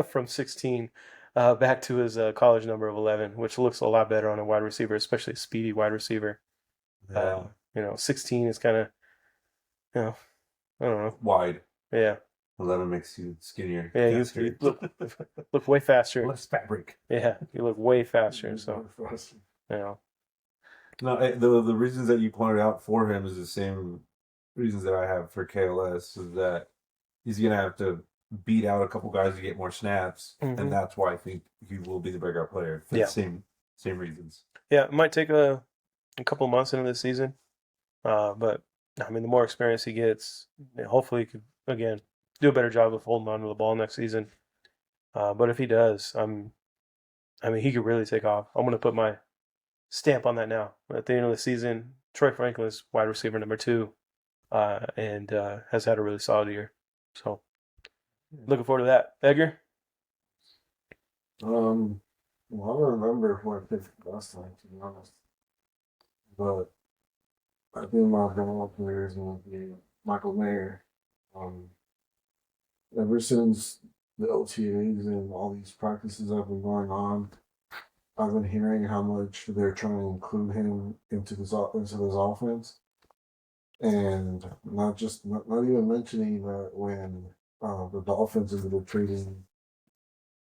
from 16 back to his college number of 11, which looks a lot better on a wide receiver, especially a speedy wide receiver. Yeah. 16 is kind of, I don't know. Wide. Yeah. 11 makes you skinnier. Yeah, you look way faster. Less fabric. Yeah, you look way faster. So, No, the reasons that you pointed out for him is the same reasons that I have for KLS, is that he's going to have to beat out a couple guys to get more snaps, and that's why I think he will be the breakout player. For the same reasons. Yeah, it might take a couple months into the season, but I mean, the more experience he gets, hopefully he could, again, do a better job of holding on to the ball next season. But if he does, I mean, he could really take off. I'm going to put my stamp on that now. At the end of the season, Troy Franklin is wide receiver number 2, and has had a really solid year. So, looking forward to that. Edgar? Well, I don't remember who I picked last time, to be honest. But I think my Breakout Players will be Michael Mayer. Ever since the OTAs and all these practices have been going on, I've been hearing how much they're trying to include him into this offense, and not even mentioning that when the Dolphins ended up trading,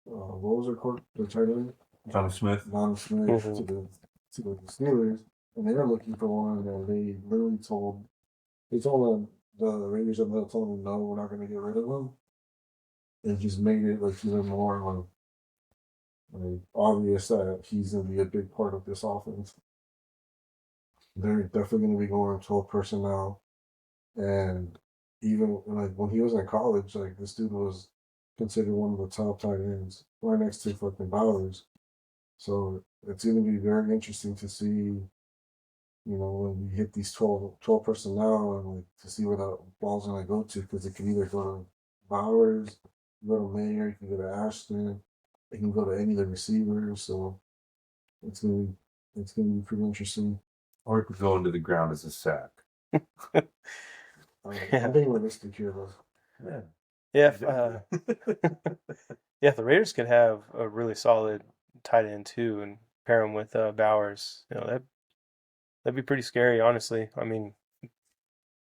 what was their court? The tight end? John Smith. To the Steelers, and they were looking for one, and they literally told them, the Raiders ended up telling them, no, we're not going to get rid of him. It just made it like even more obvious that he's going to be a big part of this offense. They're definitely going to be going 12 personnel, and even like when he was in college, like this dude was considered one of the top tight ends, right next to fucking Bowers. So it's going to be very interesting to see, when we hit these 12 personnel, and like to see where the ball's going to go to, because it can either go to Bowers, go to Mayer, you can go to Ashton, it can go to any of the receivers. So it's gonna be pretty interesting. Or it could go into the ground as a sack. I'm being realistic here, though. Yeah. If the Raiders could have a really solid tight end too, and pair him with Bowers, that'd be pretty scary, honestly. I mean,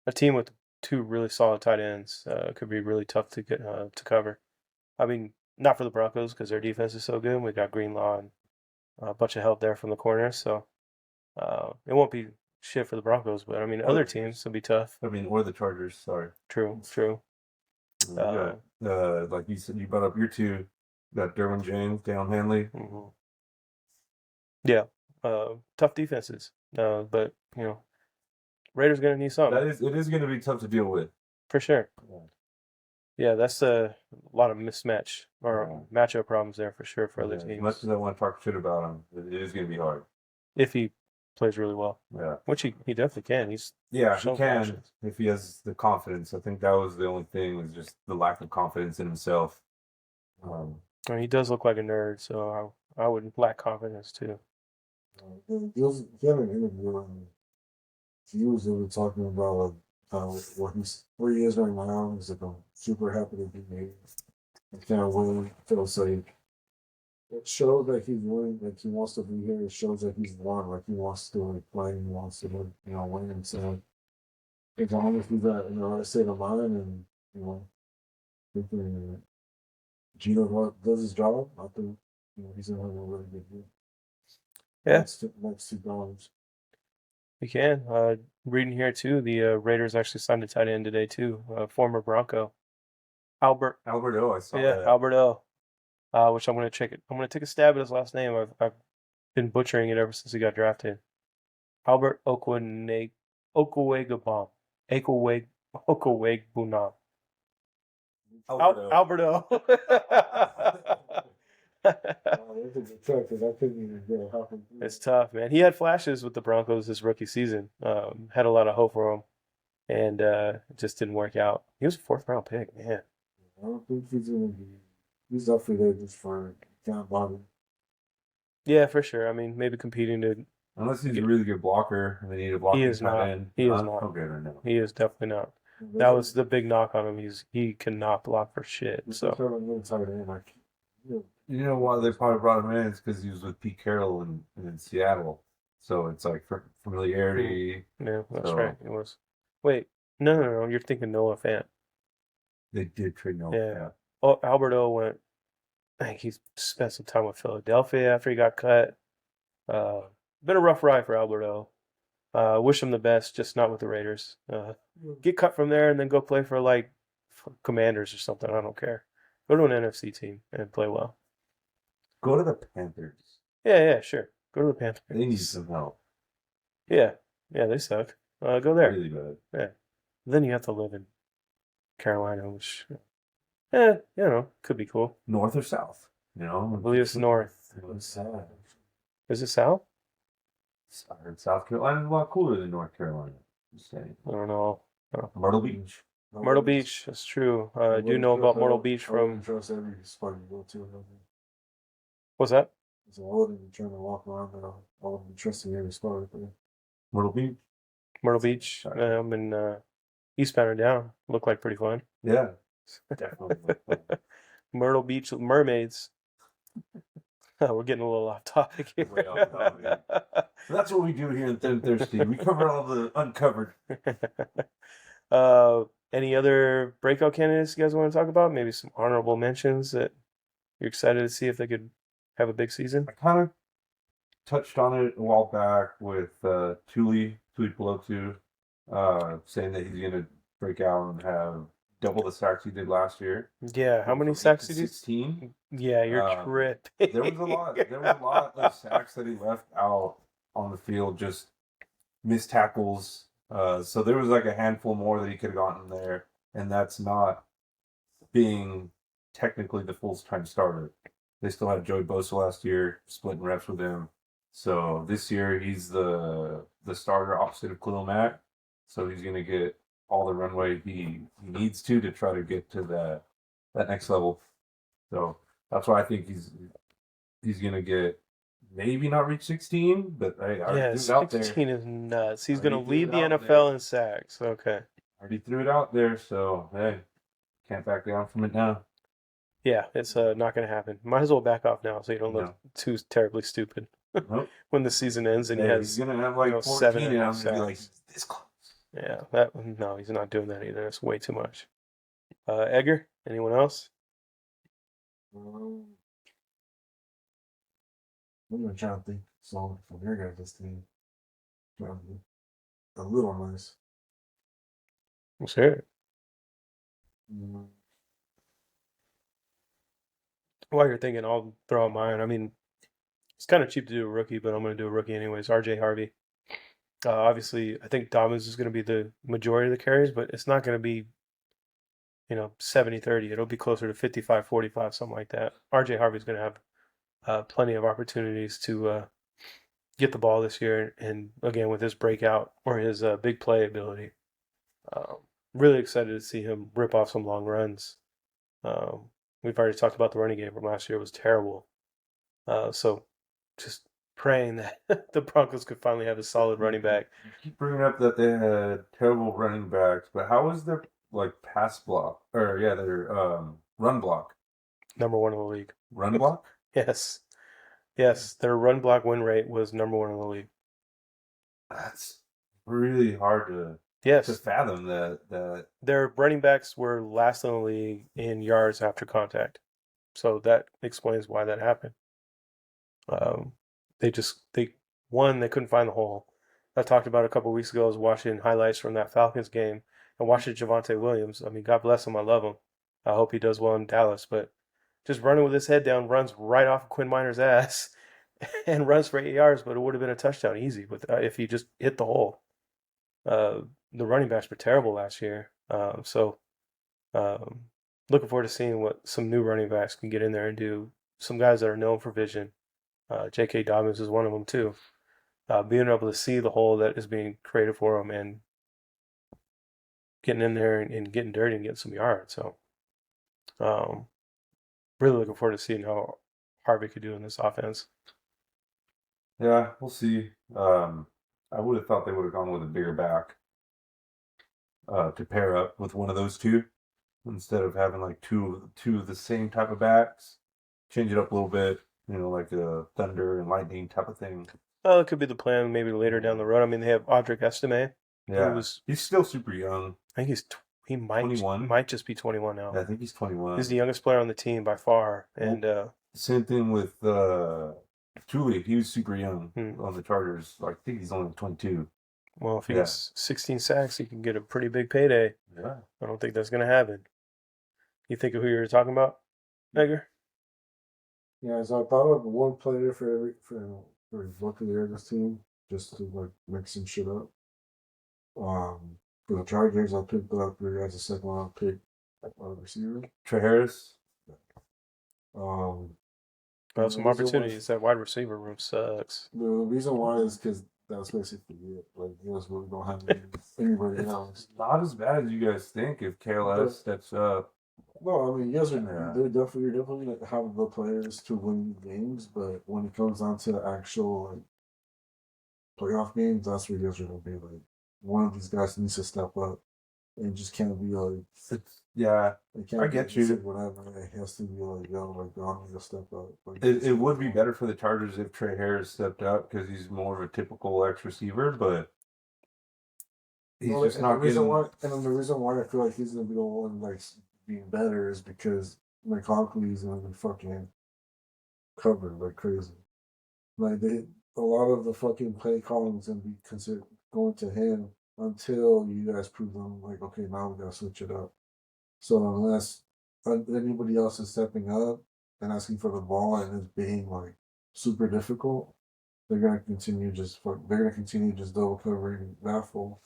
a team with 2 really solid tight ends could be really tough to get to cover. I mean, not for the Broncos because their defense is so good. We got Greenlaw and a bunch of help there from the corners, so it won't be shit for the Broncos. But I mean, other teams will be tough. I mean, or the Chargers. Sorry. True. Like you said, you brought up your 2. You got Derwin James, Daniel Hanley. Mm-hmm. Yeah, tough defenses. But Raiders gonna need something. It is going to be tough to deal with for sure. Yeah, that's a lot of mismatch or matchup problems there for sure for other teams. As much as I want to talk shit about him, it is going to be hard. If he plays really well. Yeah. Which he definitely can. He can if he has the confidence. I think that was the only thing, was just the lack of confidence in himself. I mean, he does look like a nerd, so I would lack confidence too. He had an interview, and he was really talking about where he is right now. He's like, I'm super happy to be here. I can't win. Feels like it shows that he's winning, like he wants to be here. It shows that he's won, like he wants to play, he wants to win. So as long as he's at the right state of mind, and You know, if Gino does his job, I think he's gonna have a really good year. Yeah, Next 2 dollars. you can. Reading here too, the Raiders actually signed a tight end today too, former Bronco, Albert. Alberto, I saw Yeah, that. Alberto. Which I'm gonna check it. I'm gonna take a stab at his last name. I've been butchering it ever since he got drafted. Albert Okwegabom. Okwegabunam. Alberto. Alberto. That's a good check because I couldn't even get a half. It's tough, man. He had flashes with the Broncos this rookie season. Had a lot of hope for him, and it just didn't work out. He was a fourth round pick, man. I don't think he's gonna be. He's definitely there just for can't bother. Yeah, for sure. I mean, maybe competing to. Unless he's a really good blocker and they need a blocking is not. tight end. He is not. Okay, then no. He is definitely not. That was the big knock on him. He cannot block for shit. So You know why they probably brought him in? It's because he was with Pete Carroll in Seattle. So it's like familiarity. yeah, that's right. It was. Wait, no. You're thinking Noah Fant. They did trade Noah. Yeah. Oh, Alberto went. I think he spent some time with Philadelphia after he got cut. Been a rough ride for Alberto. Wish him the best, just not with the Raiders. Get cut from there and then go play for Commanders or something. I don't care. Go to an NFC team and play well. Go to the Panthers. Yeah, sure. Go to the Panthers. They need some help. Yeah, they suck. Go there. Really bad. Yeah. Then you have to live in Carolina, which, could be cool. North or south? I believe it's north. It's sad. Is it south? I heard South Carolina's a lot cooler than North Carolina. Just saying. I don't know. Myrtle Beach. Myrtle Beach, that's true. I do know about Myrtle Beach from. Trust every spot you go to. What's that? So I wouldn't be trying to walk around there. I wouldn't be trusting every spot right there. Myrtle Beach. Myrtle Beach. I'm in eastbound or down. Look like pretty fun. Yeah, definitely. Myrtle Beach with mermaids. We're getting a little off topic here. Way off topic. So that's what we do here in Thin Thirsty. We cover all the uncovered. Any other breakout candidates you guys want to talk about? Maybe some honorable mentions that you're excited to see if they could have a big season? I kind of touched on it a while back with Tuli Pelotu, saying that he's going to break out and have double the sacks he did last year. Yeah, how many sacks did he? 16. Yeah, you're tripping. There was a lot. There was a lot of sacks that he left out on the field, just missed tackles. So there was like a handful more that he could have gotten there, and that's not being technically the full-time starter. They still had Joey Bosa last year, splitting reps with him. So this year he's the starter opposite of Khalil Mack. So he's going to get all the runway he needs to try to get to that next level. So that's why I think he's going to get maybe not reach 16, but I already threw it out there. 16 is nuts. He's going to lead the NFL in sacks. Okay. Already threw it out there, so hey, can't back down from it now. Yeah, it's not going to happen. Might as well back off now so you don't look too terribly stupid when the season ends and he has he's gonna have like 14 7 and I'm sacks. gonna be like this close. Yeah, no, he's not doing that either. That's way too much. Edgar, anyone else? I'm gonna try to think so from your guys' team. A little nice. Let's hear it. While you're thinking, I'll throw out mine. I mean, it's kind of cheap to do a rookie, but I'm going to do a rookie anyways. RJ Harvey. Obviously, I think Dobbins is going to be the majority of the carries, but it's not going to be, 70-30. It'll be closer to 55-45, something like that. RJ Harvey's going to have plenty of opportunities to get the ball this year. And again, with his breakout or his big play ability, really excited to see him rip off some long runs. We've already talked about the running game from last year. It was terrible. So just praying that the Broncos could finally have a solid running back. You keep bringing up that they had terrible running backs, but how was their pass block or their run block? Number one in the league. Run block? Yes, their run block win rate was number one in the league. That's really hard to Yes. fathom that. Their running backs were last in the league in yards after contact. So that explains why that happened. They couldn't find the hole. I talked about it a couple of weeks ago. I was watching highlights from that Falcons game and watching Javonte Williams. I mean, God bless him. I love him. I hope he does well in Dallas. But just running with his head down, runs right off of Quinn Miner's ass and runs for 8 yards, but it would have been a touchdown easy if he just hit the hole. The running backs were terrible last year. Um, looking forward to seeing what some new running backs can get in there and do. Some guys that are known for vision. J.K. Dobbins is one of them too. Being able to see the hole that is being created for him and getting in there and getting dirty and getting some yards. So, really looking forward to seeing how Harvey could do in this offense. Yeah, we'll see. I would have thought they would have gone with a bigger back to pair up with one of those two instead of having like two of the same type of backs. Change it up a little bit, like a thunder and lightning type of thing. Well, it could be the plan maybe later down the road. I mean, they have Audric Estime. Yeah, he's still super young. I think he might just be 21 now. Yeah, I think he's 21. He's the youngest player on the team by far. And same thing with Thule. He was super young on the Chargers. I think he's only 22. Well, if he gets 16 sacks, he can get a pretty big payday. Yeah. I don't think that's going to happen. You think of who you're talking about, Edgar? Yeah, so I thought of one player for both of the Arizona team, just to like mix some shit up. For the Chargers, I picked up as a second round pick receiver. Trey Harris. Well, some opportunities. That wide receiver room sucks. The reason why is because that's basically it. Like, we don't have anybody else. Not as bad as you guys think if KLS steps up. No, I mean, yes, you're definitely going to have the players to win games, but when it comes down to actual playoff games, that's where you guys are going to be like, one of these guys needs to step up and just can't be like, I get you. Whatever, it has to be like, I'm going to step up. Like, it would be better for the Chargers if Trey Harris stepped up because he's more of a typical X receiver, but he's just not getting. And the reason why I feel like he's going to be the one like being better is because McConkley is going to be fucking covered like crazy. Like a lot of the fucking play calling is going to be considered going to him until you guys prove them like, okay, now we gotta switch it up. So unless anybody else is stepping up and asking for the ball and it's being like super difficult, they're gonna continue just double covering baffle.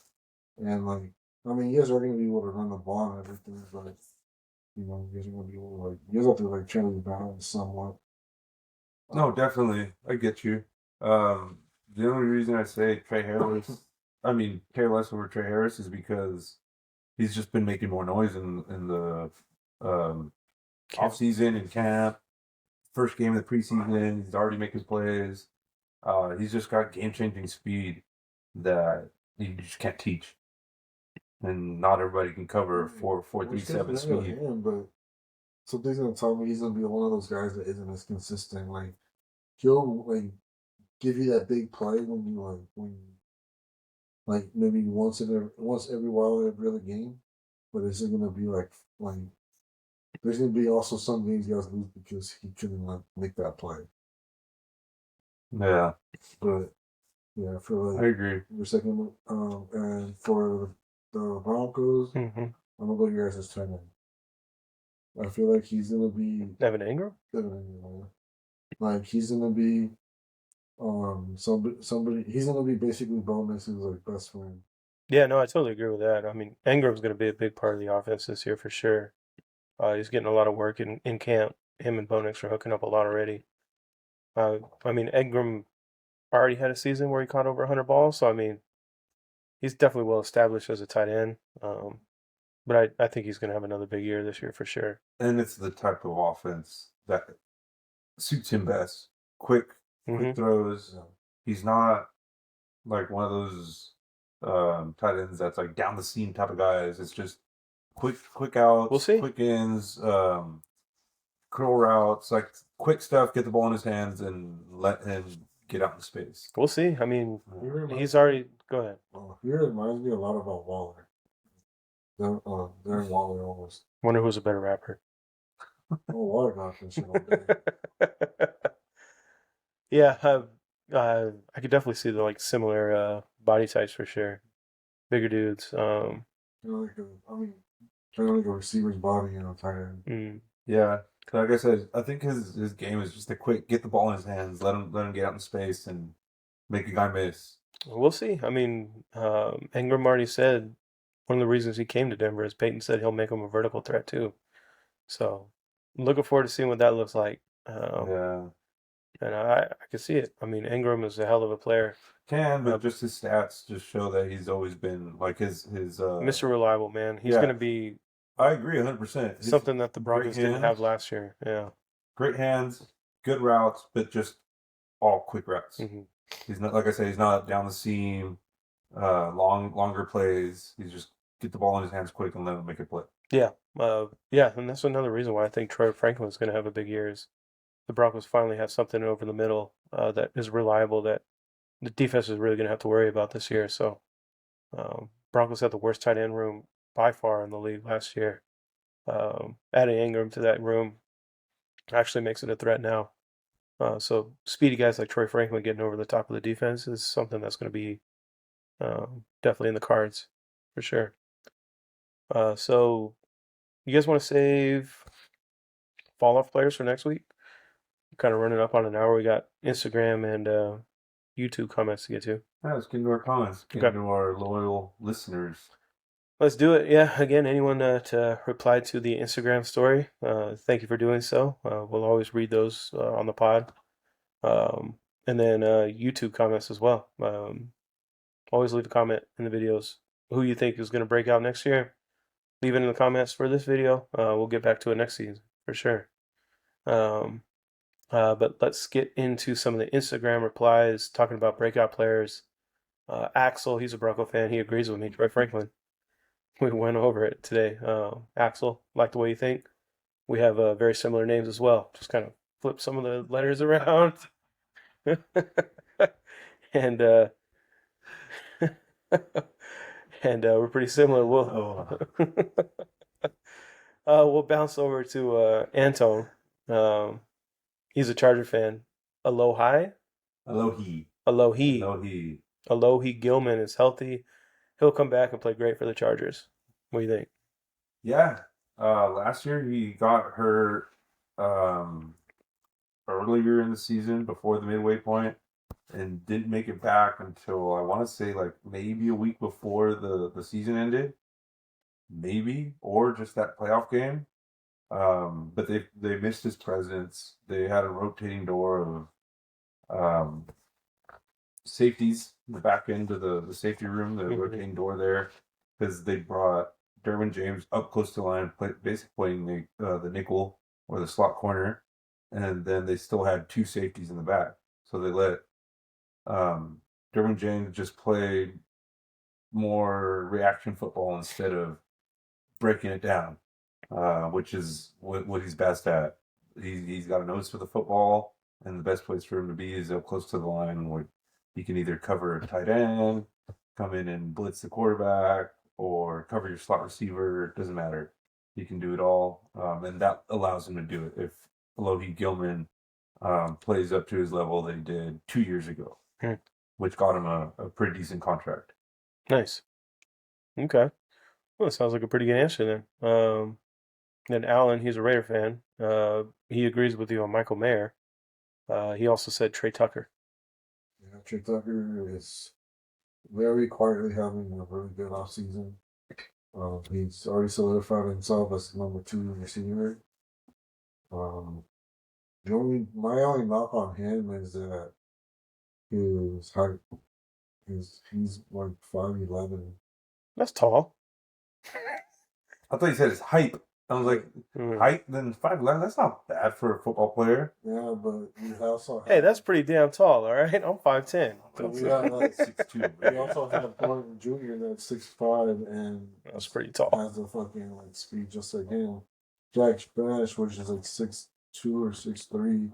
And like, I mean, you guys are gonna be able to run the ball and everything, but you guys are gonna be able to you guys have to like try to balance somewhat. No, definitely, I get you. The only reason I say KLS over Trey Harris is because he's just been making more noise in the off season and camp. First game of the preseason, he's already making plays. He's just got game changing speed that you just can't teach, and not everybody can cover 4.37 speed. But something's gonna tell me he's gonna be one of those guys that isn't as consistent. Like, he'll like give you that big play when maybe once every while every other game, but it's gonna be like there's gonna be also some games you guys lose because he couldn't make that play. Yeah, but yeah, for I agree. Your second, and for the Broncos, I'm gonna go yours as turn in. I feel like he's gonna be Evan Ingram. Like he's gonna be somebody. He's gonna be basically Bonus's like best friend. Yeah, no, I totally agree with that. I mean, Ingram's going to be a big part of the offense this year for sure. He's getting a lot of work in camp. Him and Bonix are hooking up a lot already. I mean, Ingram already had a season where he caught over 100 balls, so I mean, he's definitely well established as a tight end. But I think he's going to have another big year this year for sure. And it's the type of offense that suits him best. Quick throws. Yeah. He's not like one of those tight ends that's like down the seam type of guys. It's just quick outs, we'll see. Quick ins, curl routes, like quick stuff. Get the ball in his hands and let him get out in space. We'll see. I mean, He reminds he's already. Go ahead. He reminds me a lot about Waller. Darren Waller almost. Wonder who's a better rapper. Oh, Waller got this shit all day. Yeah, I could definitely see the like similar body types for sure. Bigger dudes. Kind of like a receiver's body, tight end. Yeah, like I said, I think his game is just a quick get the ball in his hands, let him get out in space and make a guy miss. We'll see. I mean, Ingram already said one of the reasons he came to Denver is Payton said he'll make him a vertical threat too. So, looking forward to seeing what that looks like. Yeah, And I can see it. I mean, Ingram is a hell of a player. but just his stats just show that he's always been like his Mr. Reliable, man. He's yeah. going to be I agree 100%. something that the Broncos didn't have last year. Yeah. Great hands, good routes, but just all quick routes. Mm-hmm. He's not, like I said, he's not down the seam, longer plays. He's just get the ball in his hands quick and let him make a play. Yeah. And that's another reason why I think Troy Franklin's going to have a big year is the Broncos finally have something over the middle that is reliable that the defense is really going to have to worry about this year. So Broncos had the worst tight end room by far in the league last year. Adding Ingram to that room actually makes it a threat now. So speedy guys like Troy Franklin getting over the top of the defense is something that's going to be definitely in the cards for sure. So you guys want to save fall off players for next week? Kind of running up on an hour. We got Instagram and YouTube comments to get to. Yeah, let's get into our comments. Get into our loyal listeners. Let's do it. Yeah, again, anyone to reply to the Instagram story, thank you for doing so. We'll always read those on the pod. And then YouTube comments as well. Always leave a comment in the videos. Who you think is going to break out next year? Leave it in the comments for this video. We'll get back to it next season for sure. But let's get into some of the Instagram replies talking about breakout players. Axel, he's a Bronco fan. He agrees with me. Troy Franklin. We went over it today. Axel, like the way you think. We have very similar names as well. Just kind of flip some of the letters around. and we're pretty similar. We'll bounce over to Anton. He's a Charger fan. Alohi Gilman is healthy. He'll come back and play great for the Chargers. What do you think? Yeah. Last year he got hurt earlier in the season before the midway point and didn't make it back until I want to say like maybe a week before the season ended. Maybe, or just that playoff game. But they missed his presence. They had a rotating door of safeties in the back end of the safety room, the rotating door there, because they brought Derwin James up close to the line, basically playing the nickel or the slot corner, and then they still had two safeties in the back. So they let Derwin James just play more reaction football instead of breaking it down, which is what he's best at. He's got a nose for the football, and the best place for him to be is up close to the line where he can either cover a tight end, come in and blitz the quarterback, or cover your slot receiver. It doesn't matter. He can do it all, and that allows him to do it. If Alohi Gilman plays up to his level that he did 2 years ago, which got him a pretty decent contract. Nice. Okay. Well, it sounds like a pretty good answer then. And Allen, he's a Raider fan. He agrees with you on Michael Mayer. He also said Trey Tucker. Yeah, Trey Tucker is very quietly having a really good offseason. He's already solidified himself as the number 2 receiver. My only knock on him is that his height. He's like 5'11". That's tall. I thought you said his height. I was like, height then 5'11". That's not bad for a football player. Yeah, but we also hey, that's pretty damn tall. All right, I'm 5'10". We got like 6'2". We also have Gordon Jr. that's 6'5" and that's pretty tall. Has the fucking like speed just like him. Jack Spanish, which is like 6'2" or 6'3",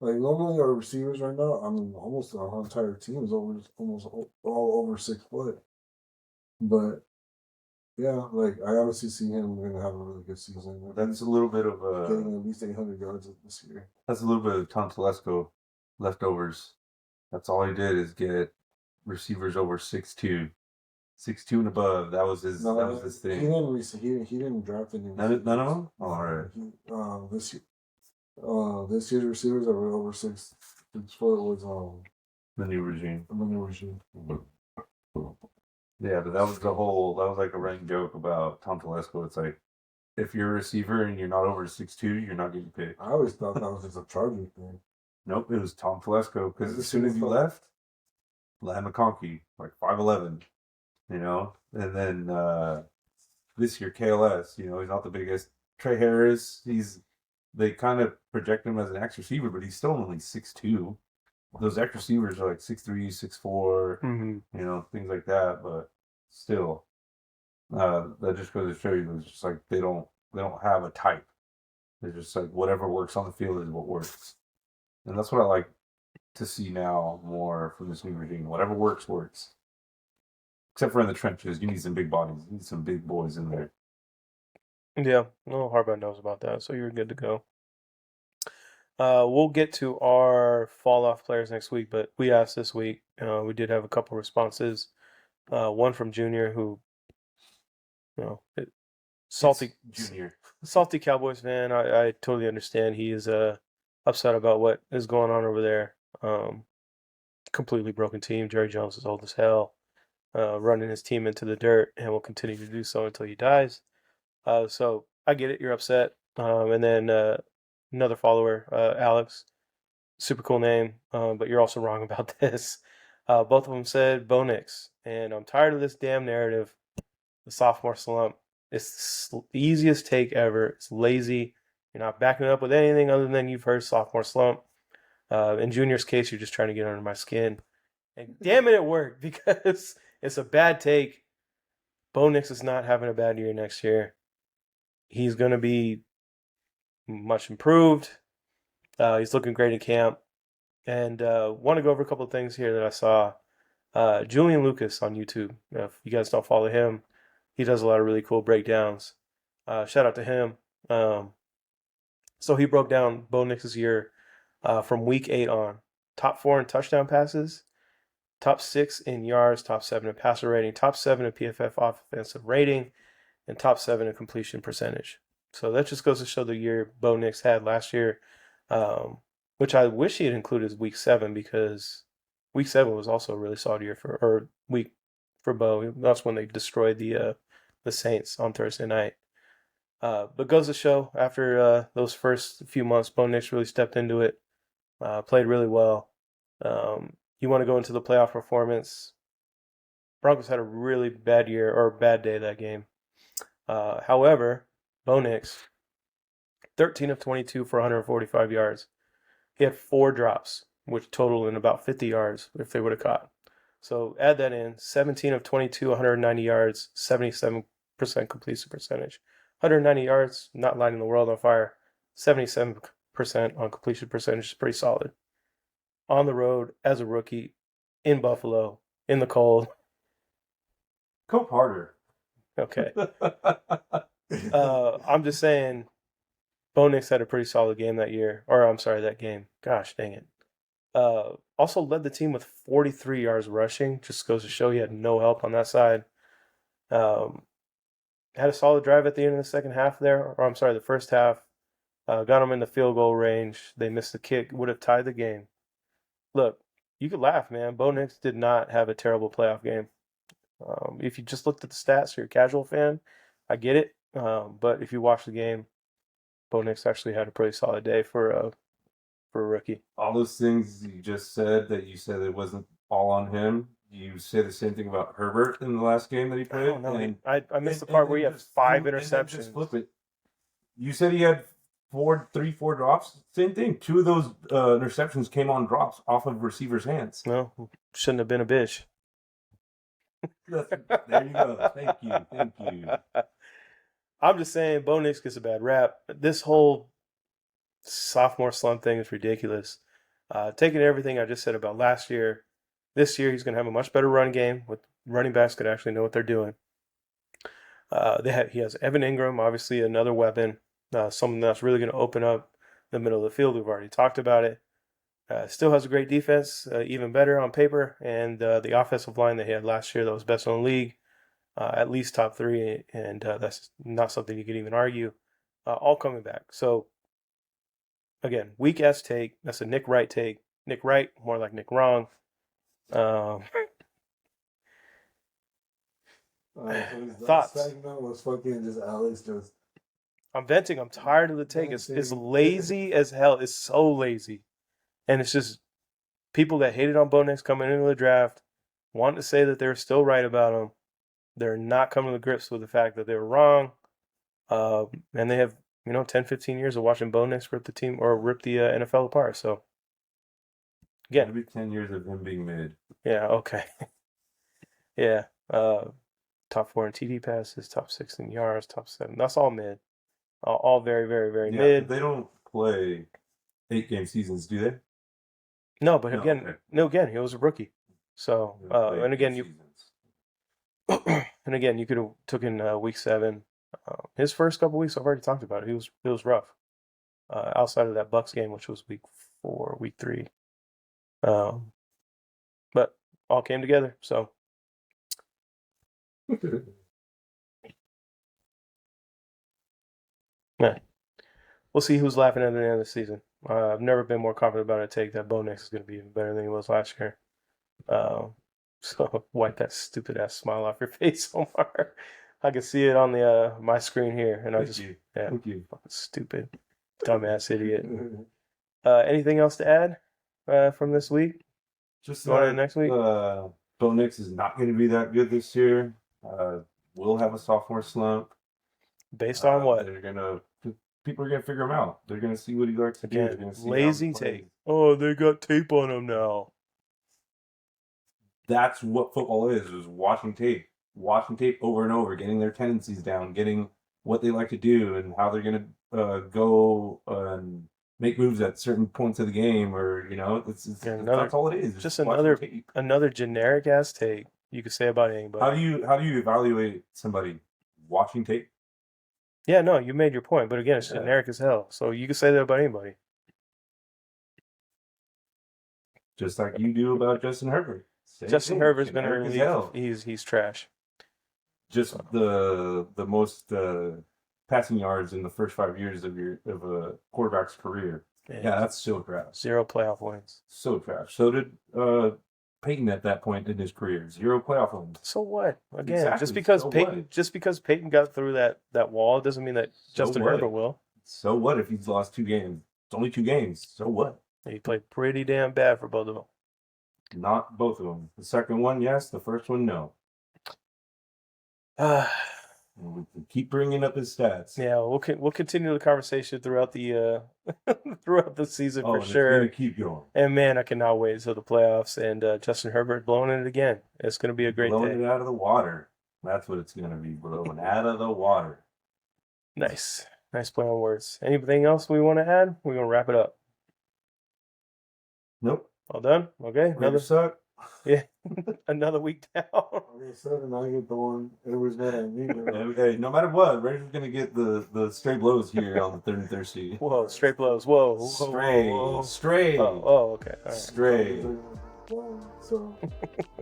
Like normally our receivers right now, I mean, almost our entire team is almost all over 6 foot. But yeah, like I honestly see him going to have a really good season. That's a little bit of getting at least 800 yards this year. That's a little bit of Tom Telesco leftovers. That's all he did is get receivers over 6'2", 6'2" and above. That was his. No, that was his thing. He didn't draft any. None of them. All right. This year's receivers that were over 6 foot was The new regime. the new regime. Yeah, but that was the whole. That was like a running joke about Tom Telesco. It's like, if you're a receiver and you're not over 6'2", you're not getting picked. I always thought that was just a Charger thing. Nope, it was Tom Telesco because as soon as you left, Lamb McConkey, like 5'11", you know, and then this year KLS, you know, he's not the biggest. Trey Harris, they kind of project him as an X receiver, but he's still only 6'2". Those X receivers are like 6'3", 6'4", you know, things like that. But still, that just goes to show you, it's just like they don't have a type. They're just like whatever works on the field is what works, and that's what I like to see now more from this new regime. Whatever works, works. Except for in the trenches, you need some big bodies. You need some big boys in there. Yeah, no, Harbaugh knows about that, so you're good to go. We'll get to our fall-off players next week, but we asked this week. We did have a couple responses. One from Junior, who, you know, salty Cowboys fan. I totally understand. He is upset about what is going on over there. Completely broken team. Jerry Jones is old as hell, running his team into the dirt, and will continue to do so until he dies. So I get it. You're upset. And then another follower, Alex, super cool name, but you're also wrong about this. Both of them said Bo Nix, and I'm tired of this damn narrative. The sophomore slump. It's the easiest take ever. It's lazy. You're not backing it up with anything other than you've heard sophomore slump. In Junior's case, you're just trying to get under my skin. And damn it worked because it's a bad take. Bo Nix is not having a bad year next year. He's going to be much improved. He's looking great in camp. And want to go over a couple of things here that I saw. Julian Lucas on YouTube. If you guys don't follow him, he does a lot of really cool breakdowns. Shout out to him. So he broke down Bo Nix's year from week 8 on. Top 4 in touchdown passes, top 6 in yards, top 7 in passer rating, top 7 in PFF offensive rating, and top 7 in completion percentage. So that just goes to show the year Bo Nix had last year, which I wish he had included week 7 because week 7 was also a really solid year for Bo. That's when they destroyed the Saints on Thursday night. But goes to show after those first few months, Bo Nix really stepped into it, played really well. You want to go into the playoff performance. Broncos had a really bad year or bad day that game. However, Bo Nix, 13 of 22 for 145 yards. He had 4 drops, which totaled in about 50 yards if they would have caught. So add that in, 17 of 22, 190 yards, 77% completion percentage. 190 yards, not lighting the world on fire. 77% on completion percentage is pretty solid. On the road, as a rookie, in Buffalo, in the cold. Cope harder. Okay. I'm just saying, Bo Nix had a pretty solid game that year. Or, I'm sorry, that game. Gosh, dang it. Also led the team with 43 yards rushing. Just goes to show he had no help on that side. Had a solid drive at the end of the second half there. Or, I'm sorry, the first half. Got them in the field goal range. They missed the kick. Would have tied the game. Look, you could laugh, man. Bo Nix did not have a terrible playoff game. If you just looked at the stats, you're a casual fan, I get it. But if you watch the game, Bo Nix actually had a pretty solid day for a rookie. All those things you just said that you said it wasn't all on him. You say the same thing about Herbert in the last game that he played. Oh, no, I missed the part where he had 5 interceptions. Just flip it. You said he had 4 drops. Same thing. 2 of those interceptions came on drops off of receivers' hands. No, shouldn't have been a bitch. There you go. Thank you. I'm just saying, Bo Nix gets a bad rap. This whole sophomore slump thing is ridiculous. Taking everything I just said about last year, this year he's going to have a much better run game with running backs could actually know what they're doing. He has Evan Ingram, obviously another weapon, someone that's really going to open up the middle of the field. We've already talked about it. Still has a great defense, even better on paper, and the offensive line that he had last year that was best in the league, at least top 3, and that's not something you can even argue. All coming back. So, again, weak ass take. That's a Nick Wright take. Nick Wright, more like Nick Wrong. Thoughts? Segment was fucking just Alex just. I'm venting. I'm tired of the take. It's lazy as hell. It's so lazy. And it's just people that hated on Bo Nix coming into the draft want to say that they're still right about him. They're not coming to grips with the fact that they were wrong. And they have, 10, 15 years of watching Bo Nix rip the team or rip the NFL apart. So, again. Maybe 10 years of him being mid. Yeah, okay. Yeah. Top 4 in TD passes, top 6 in yards, top 7. That's all mid. All very, very, very mid. They don't play 8-game seasons, do they? No, but again, he was a rookie. So, and again, you could have took in week 7. His first couple weeks, I've already talked about it. It was rough. Outside of that Bucks game, which was week 4, week 3. But all came together. So. Yeah. We'll see who's laughing at the end of the season. I've never been more confident about a take that Bo Nix is going to be even better than he was last year. So wipe that stupid ass smile off your face, Omar. I can see it on the my screen here, and Thank you. fucking stupid, dumbass idiot. Anything else to add from this week? Just going into next week. Bo Nix is not going to be that good this year. We'll have a sophomore slump. Based on what? People are gonna figure him out. They're gonna see what he likes to do. Lazy take. Oh, they got tape on him now. That's what football is watching tape over and over, getting their tendencies down, getting what they like to do, and how they're gonna go and make moves at certain points of the game, or that's all it is. Just another generic ass take you could say about anybody. How do you evaluate somebody watching tape? Yeah, no, you made your point, but again, it's generic as hell. So you can say that about anybody. Just like you do about Justin Herbert. Justin Herbert's been a relief. He's trash. Just the most passing yards in the first 5 years of a quarterback's career. Yeah, that's so trash. 0 playoff wins. So trash. So did Payton at that point in his career. 0 playoff wins. So what? Again, exactly. just because Payton got through that wall doesn't mean that Justin Herbert will. So what if he's lost 2 games? It's only 2 games. So what? He played pretty damn bad for both of them. Not both of them. The second one, yes. The first one, no. We can keep bringing up his stats. Yeah, we'll continue the conversation throughout the throughout the season for sure. It's gonna keep going. And man, I cannot wait until the playoffs and Justin Herbert blowing it again. It's gonna be a great day. Blowing it out of the water. That's what it's gonna be. Blowing out of the water. Nice play on words. Anything else we want to add? We're gonna wrap it up. Nope. All done. Okay. Another suck. Yeah. Another week down. I get the one. Everybody's mad at me. Hey, no matter what, Raiders gonna get the straight blows here on the third and thirsty. Whoa, straight blows. Whoa. Stray. Oh, okay. All right. Stray.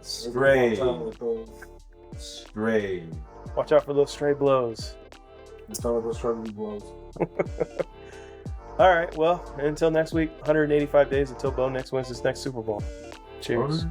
Stray. Watch out for those stray blows. It's time for those stray blows. All right. Well, until next week, 185 days until Bo Nix wins his next Super Bowl. Cheers.